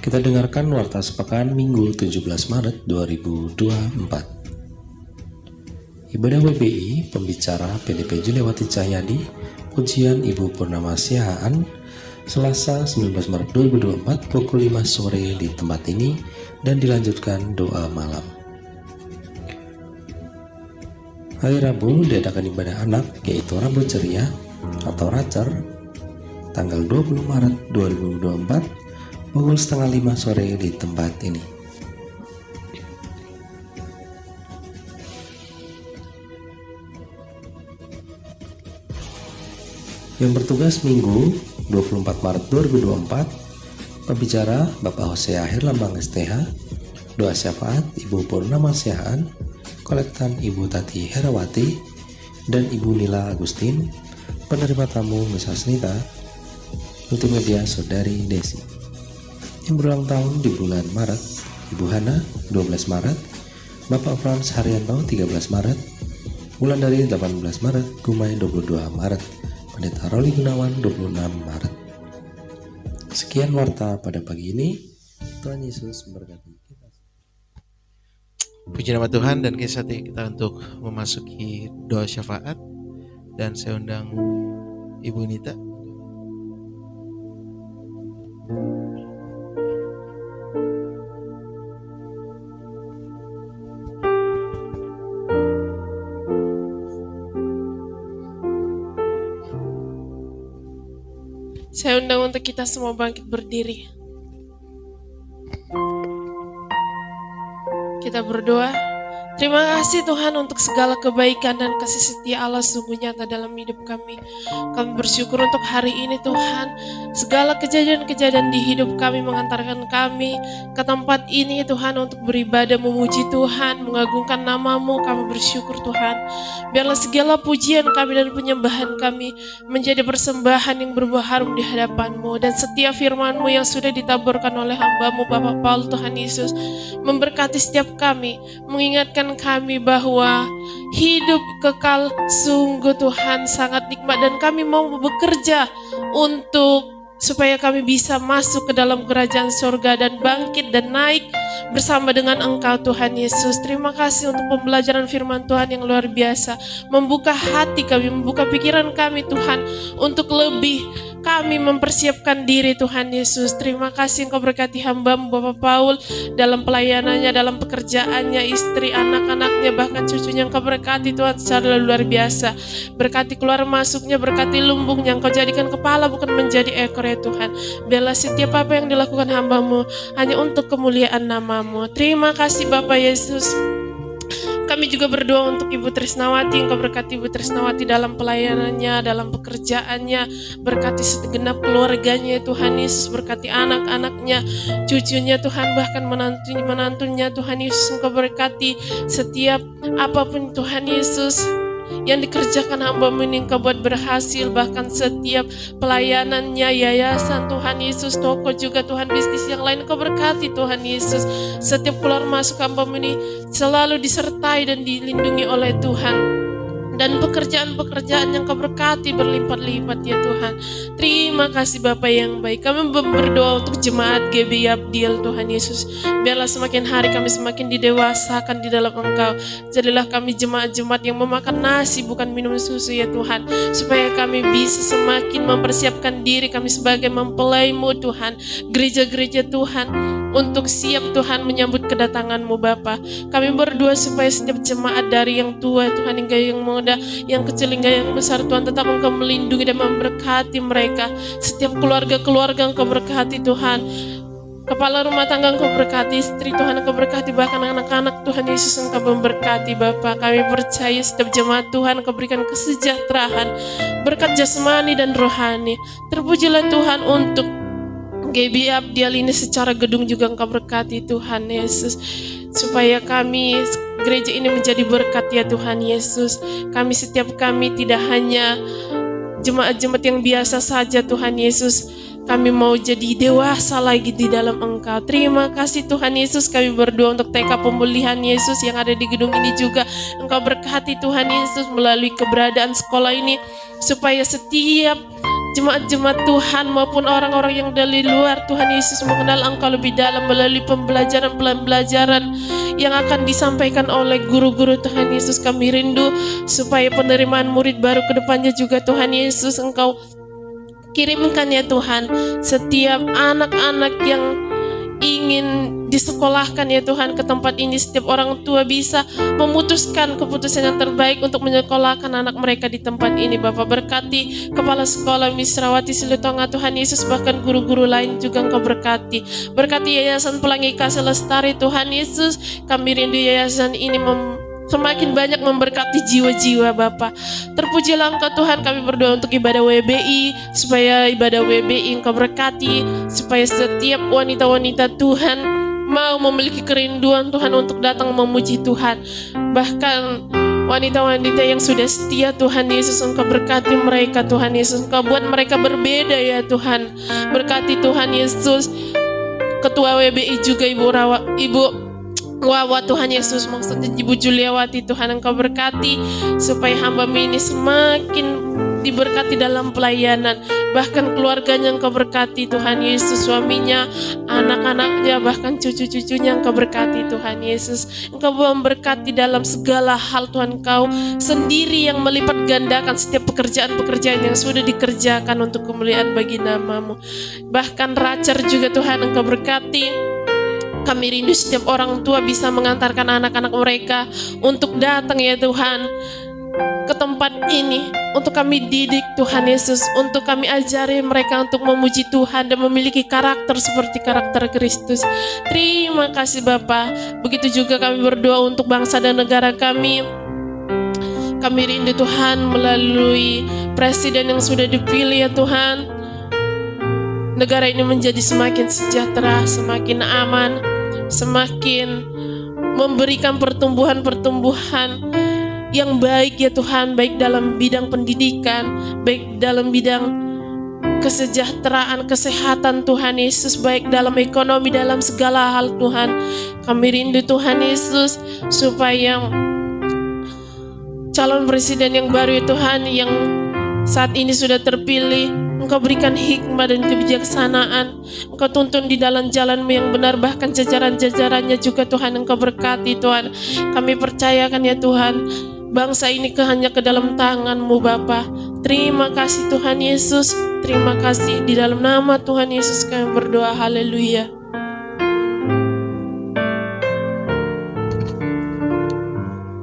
Kita dengarkan warta sepekan Minggu 17 Maret 2024. Ibadah WBI, pembicara PDP Juliawati Cahyadi, pujian Ibu Purnama Siahaan, Selasa 19 Maret 2024 pukul 5 sore di tempat ini, dan dilanjutkan doa malam. Hari Rabu diadakan ibadah anak, yaitu Rabu Ceria atau Racer, tanggal 20 Maret 2024 pukul setengah 5 sore di tempat ini. Yang bertugas Minggu 24 Maret 2024, pembicara Bapak Hosea Herlambang STH, doa syafaat Ibu Purnama Siahaan, kolektan Ibu Tati Herawati dan Ibu Nila Agustin, penerima tamu Misa Senita, multimedia Saudari Desi. Yang berulang tahun di bulan Maret, Ibu Hana 12 Maret, Bapak Frans Haryanto 13 Maret, bulan dari 18 Maret, Gumai 22 Maret, Pendeta Roli Gunawan 26 Maret. Sekian warta pada pagi ini. Tuhan Yesus memberkati kita. Puji nama Tuhan, dan kisah kita untuk memasuki doa syafaat, dan saya undang Ibu Nita. Saya undang untuk kita semua bangkit berdiri. Kita berdoa. Terima kasih Tuhan untuk segala kebaikan dan kasih setia Allah sungguh nyata dalam hidup kami. Kami bersyukur untuk hari ini Tuhan. Segala kejadian-kejadian di hidup kami mengantarkan kami ke tempat ini Tuhan untuk beribadah, memuji Tuhan, mengagungkan nama-Mu. Kami bersyukur Tuhan. Biarlah segala pujian kami dan penyembahan kami menjadi persembahan yang berbuah harum di hadapan-Mu. Dan setiap firman-Mu yang sudah ditaburkan oleh hamba-Mu Bapak Paul Tuhan Yesus memberkati setiap kami, mengingatkan kami bahwa hidup kekal sungguh Tuhan sangat nikmat, dan kami mau bekerja untuk supaya kami bisa masuk ke dalam kerajaan surga dan bangkit dan naik bersama dengan Engkau Tuhan Yesus. Terima kasih untuk pembelajaran firman Tuhan yang luar biasa, membuka hati kami, membuka pikiran kami Tuhan untuk lebih kami mempersiapkan diri Tuhan Yesus. Terima kasih Engkau berkati hamba-Mu Bapak Paul dalam pelayanannya, dalam pekerjaannya, istri, anak-anaknya, bahkan cucunya. Engkau berkati Tuhan secara luar biasa. Berkati keluar masuknya, berkati lumbungnya. Engkau jadikan kepala bukan menjadi ekor ya Tuhan. Biarlah setiap apa yang dilakukan hamba-Mu hanya untuk kemuliaan nama-Mu. Terima kasih Bapak Yesus. Kami juga berdoa untuk Ibu Trisnawati. Engkau berkati Ibu Trisnawati dalam pelayanannya, dalam pekerjaannya. Berkati segenap keluarganya Tuhan Yesus. Berkati anak-anaknya, cucunya Tuhan, bahkan menantunya Tuhan Yesus. Engkau berkati setiap apapun Tuhan Yesus yang dikerjakan hamba-Mu ini Engkau buat berhasil. Bahkan setiap pelayanannya, yayasan Tuhan Yesus, toko juga Tuhan, bisnis yang lain Engkau berkati Tuhan Yesus. Setiap keluar masuk hamba-Mu ini selalu disertai dan dilindungi oleh Tuhan. Dan pekerjaan-pekerjaan yang Kau berkati berlipat-lipat ya Tuhan. Terima kasih Bapa yang baik. Kami berdoa untuk jemaat GBI Abdiel Tuhan Yesus. Biarlah semakin hari kami semakin didewasakan di dalam Engkau. Jadilah kami jemaat-jemaat yang memakan nasi bukan minum susu ya Tuhan. Supaya kami bisa semakin mempersiapkan diri kami sebagai mempelai-Mu Tuhan. Gereja-gereja Tuhan untuk siap Tuhan menyambut kedatangan-Mu Bapa. Kami berdoa supaya setiap jemaat dari yang tua Tuhan hingga yang muda, yang kecil hingga yang besar Tuhan, tetap Engkau melindungi dan memberkati mereka. Setiap keluarga-keluarga Engkau berkati Tuhan. Kepala rumah tangga Engkau berkati, istri Tuhan Engkau berkati, bahkan anak-anak Tuhan Yesus Engkau memberkati Bapa. Kami percaya setiap jemaat Tuhan Engkau berikan kesejahteraan, berkat jasmani dan rohani. Terpujilah Tuhan untuk GBI Abdiel ini secara gedung juga Engkau berkati Tuhan Yesus. Supaya kami gereja ini menjadi berkat ya Tuhan Yesus. Setiap kami tidak hanya jemaat-jemaat yang biasa saja Tuhan Yesus. Kami mau jadi dewasa lagi di dalam Engkau. Terima kasih Tuhan Yesus. Kami berdoa untuk TK Pemulihan Yesus yang ada di gedung ini juga. Engkau berkati Tuhan Yesus melalui keberadaan sekolah ini. Supaya setiap jemaat-jemaat Tuhan maupun orang-orang yang dari luar Tuhan Yesus mengenal Engkau lebih dalam melalui pembelajaran yang akan disampaikan oleh guru-guru Tuhan Yesus. Kami rindu supaya penerimaan murid baru ke depannya juga Tuhan Yesus Engkau kirimkan ya Tuhan. Setiap anak-anak yang ingin disekolahkan ya Tuhan ke tempat ini, setiap orang tua bisa memutuskan keputusan yang terbaik untuk menyekolahkan anak mereka di tempat ini. Bapak berkati kepala sekolah Misrawati Silitonga Tuhan Yesus, bahkan guru-guru lain juga Engkau berkati. Berkati Yayasan Pelangi Kasih Lestari Tuhan Yesus. Kami rindu yayasan ini semakin banyak memberkati jiwa-jiwa Bapa. Terpujilah Engkau Tuhan. Kami berdoa untuk ibadah WBI, supaya ibadah WBI Engkau berkati, supaya setiap wanita-wanita Tuhan mau memiliki kerinduan Tuhan untuk datang memuji Tuhan. Bahkan wanita-wanita yang sudah setia Tuhan Yesus Engkau berkati mereka Tuhan Yesus. Engkau buat mereka berbeda ya Tuhan. Berkati Tuhan Yesus Ketua WBI juga Ibu Wawa Tuhan Yesus, maksudnya Ibu Juliawati Tuhan Engkau berkati supaya hamba-Mu ini semakin diberkati dalam pelayanan. Bahkan keluarganya Engkau berkati Tuhan Yesus, suaminya, anak-anaknya, bahkan cucu-cucunya Engkau berkati Tuhan Yesus. Engkau memberkati dalam segala hal Tuhan. Engkau sendiri yang melipat gandakan setiap pekerjaan-pekerjaan yang sudah dikerjakan untuk kemuliaan bagi nama-Mu. Bahkan Racer juga Tuhan Engkau berkati. Kami rindu setiap orang tua bisa mengantarkan anak-anak mereka untuk datang ya Tuhan ke tempat ini, untuk kami didik Tuhan Yesus, untuk kami ajari mereka untuk memuji Tuhan dan memiliki karakter seperti karakter Kristus. Terima kasih Bapa. Begitu juga kami berdoa untuk bangsa dan negara kami. Kami rindu Tuhan melalui presiden yang sudah dipilih ya Tuhan, negara ini menjadi semakin sejahtera, semakin aman, semakin memberikan pertumbuhan-pertumbuhan yang baik ya Tuhan, baik dalam bidang pendidikan, baik dalam bidang kesejahteraan, kesehatan Tuhan Yesus, baik dalam ekonomi, dalam segala hal Tuhan. Kami rindu Tuhan Yesus supaya calon presiden yang baru ya Tuhan, yang saat ini sudah terpilih, Engkau berikan hikmah dan kebijaksanaan. Engkau tuntun di dalam jalan-Mu yang benar, bahkan jajaran-jajarannya juga Tuhan Engkau berkati Tuhan. Kami percayakan ya Tuhan, bangsa ini hanya ke dalam tangan-Mu Bapa. Terima kasih Tuhan Yesus. terima kasih. Di dalam nama Tuhan Yesus kami berdoa, haleluya.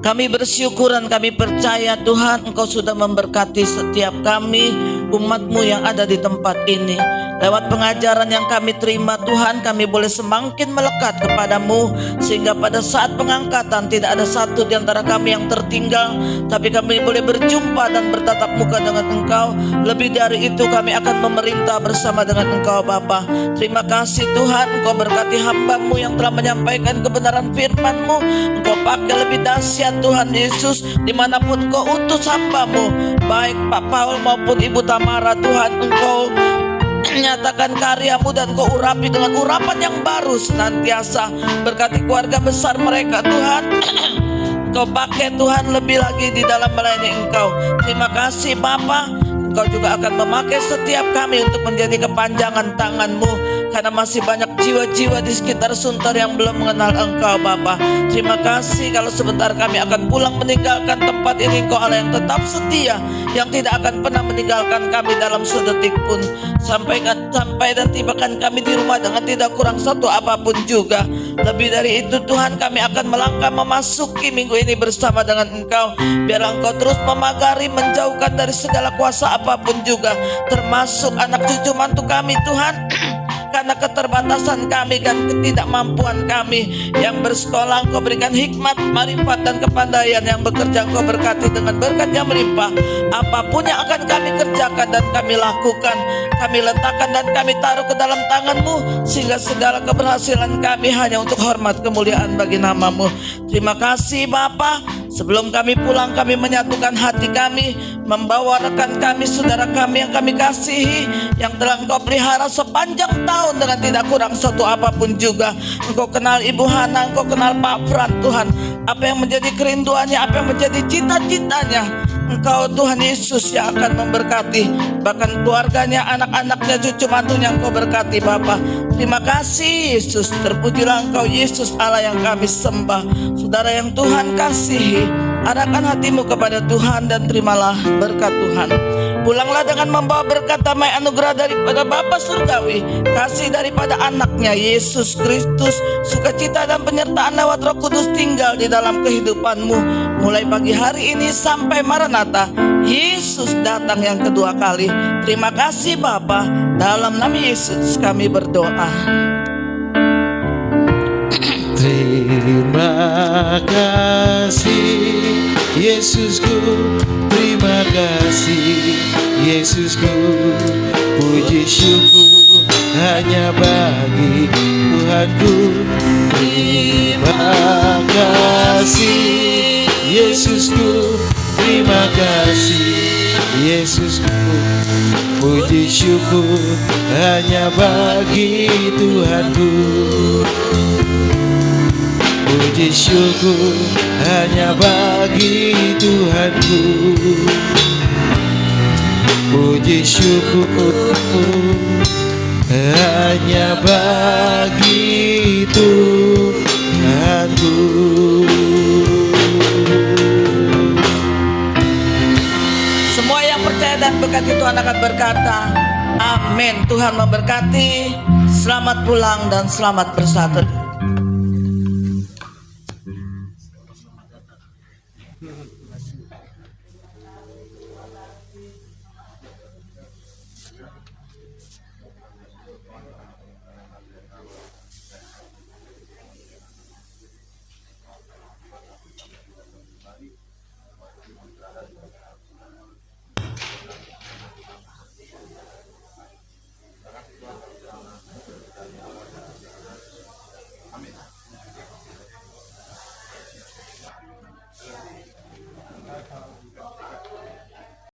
Kami bersyukur dan kami percaya Tuhan Engkau sudah memberkati setiap kami, umat-Mu yang ada di tempat ini. Lewat pengajaran yang kami terima Tuhan, kami boleh semakin melekat kepadamu, sehingga pada saat pengangkatan tidak ada satu di antara kami yang tertinggal, tapi kami boleh berjumpa dan bertatap muka dengan Engkau. Lebih dari itu kami akan memerintah bersama dengan Engkau Bapa. Terima kasih Tuhan, Engkau berkati hamba-Mu yang telah menyampaikan kebenaran firman-Mu. Engkau pakai lebih dahsyat Tuhan Yesus, dimanapun Engkau utus hamba-Mu, baik Pak Paul maupun Ibu Tamara Tuhan, Engkau nyatakan karya-Mu dan Kau urapi dengan urapan yang baru senantiasa. Berkati keluarga besar mereka Tuhan. Kau pakai Tuhan lebih lagi di dalam melayani Engkau. Terima kasih Bapa. Engkau juga akan memakai setiap kami untuk menjadi kepanjangan tangan-Mu, karena masih banyak jiwa-jiwa di sekitar Sunter yang belum mengenal Engkau Bapa. Terima kasih kalau sebentar kami akan pulang meninggalkan tempat ini. Engkau Allah yang tetap setia, yang tidak akan pernah meninggalkan kami dalam sedetik pun. Sampai dan tibakan kami di rumah dengan tidak kurang satu apapun juga. Lebih dari itu Tuhan, kami akan melangkah memasuki minggu ini bersama dengan Engkau. Biarlah Engkau terus memagari, menjauhkan dari segala kuasa apapun juga, termasuk anak cucu mantu kami Tuhan. Karena keterbatasan kami dan ketidakmampuan kami yang bersekolah, Engkau berikan hikmat, marifat dan kepandaian. Yang bekerja Engkau berkati dengan berkat yang melimpah. Apapun yang akan kami kerjakan dan kami lakukan, kami letakkan dan kami taruh ke dalam tangan-Mu, sehingga segala keberhasilan kami hanya untuk hormat kemuliaan bagi nama-Mu. Terima kasih Bapa. Sebelum kami pulang, kami menyatukan hati kami, membawa rekan kami, saudara kami yang kami kasihi, yang telah Engkau pelihara sepanjang tahun dengan tidak kurang satu apapun juga. Engkau kenal Ibu Hana, Engkau kenal Pak Fran Tuhan. Apa yang menjadi kerinduannya, apa yang menjadi cita-citanya, Engkau Tuhan Yesus yang akan memberkati. Bahkan keluarganya, anak-anaknya, cucu mantunya Engkau berkati Bapa. Terima kasih Yesus. Terpujilah Engkau Yesus Allah yang kami sembah. Saudara yang Tuhan kasihi, arahkan hatimu kepada Tuhan dan terimalah berkat Tuhan. Pulanglah dengan membawa berkat damai anugerah daripada Bapa Surgawi, kasih daripada anaknya Yesus Kristus, sukacita dan penyertaan lewat Roh Kudus tinggal di dalam kehidupanmu. Mulai pagi hari ini sampai Maranatha, Yesus datang yang kedua kali. Terima kasih Bapa, dalam nama Yesus kami berdoa. Terima kasih Yesusku, terima kasih Yesusku. Puji syukur hanya bagi Tuhanku. Terima kasih Yesusku, terima kasih Yesusku. Puji syukur hanya bagi Tuhanku. Puji syukur hanya bagi Tuhanku. Puji syukur hanya bagi Tuhanku. Semua yang percaya dan berkati Tuhan akan berkata, amin. Tuhan memberkati. Selamat pulang dan selamat bersatu.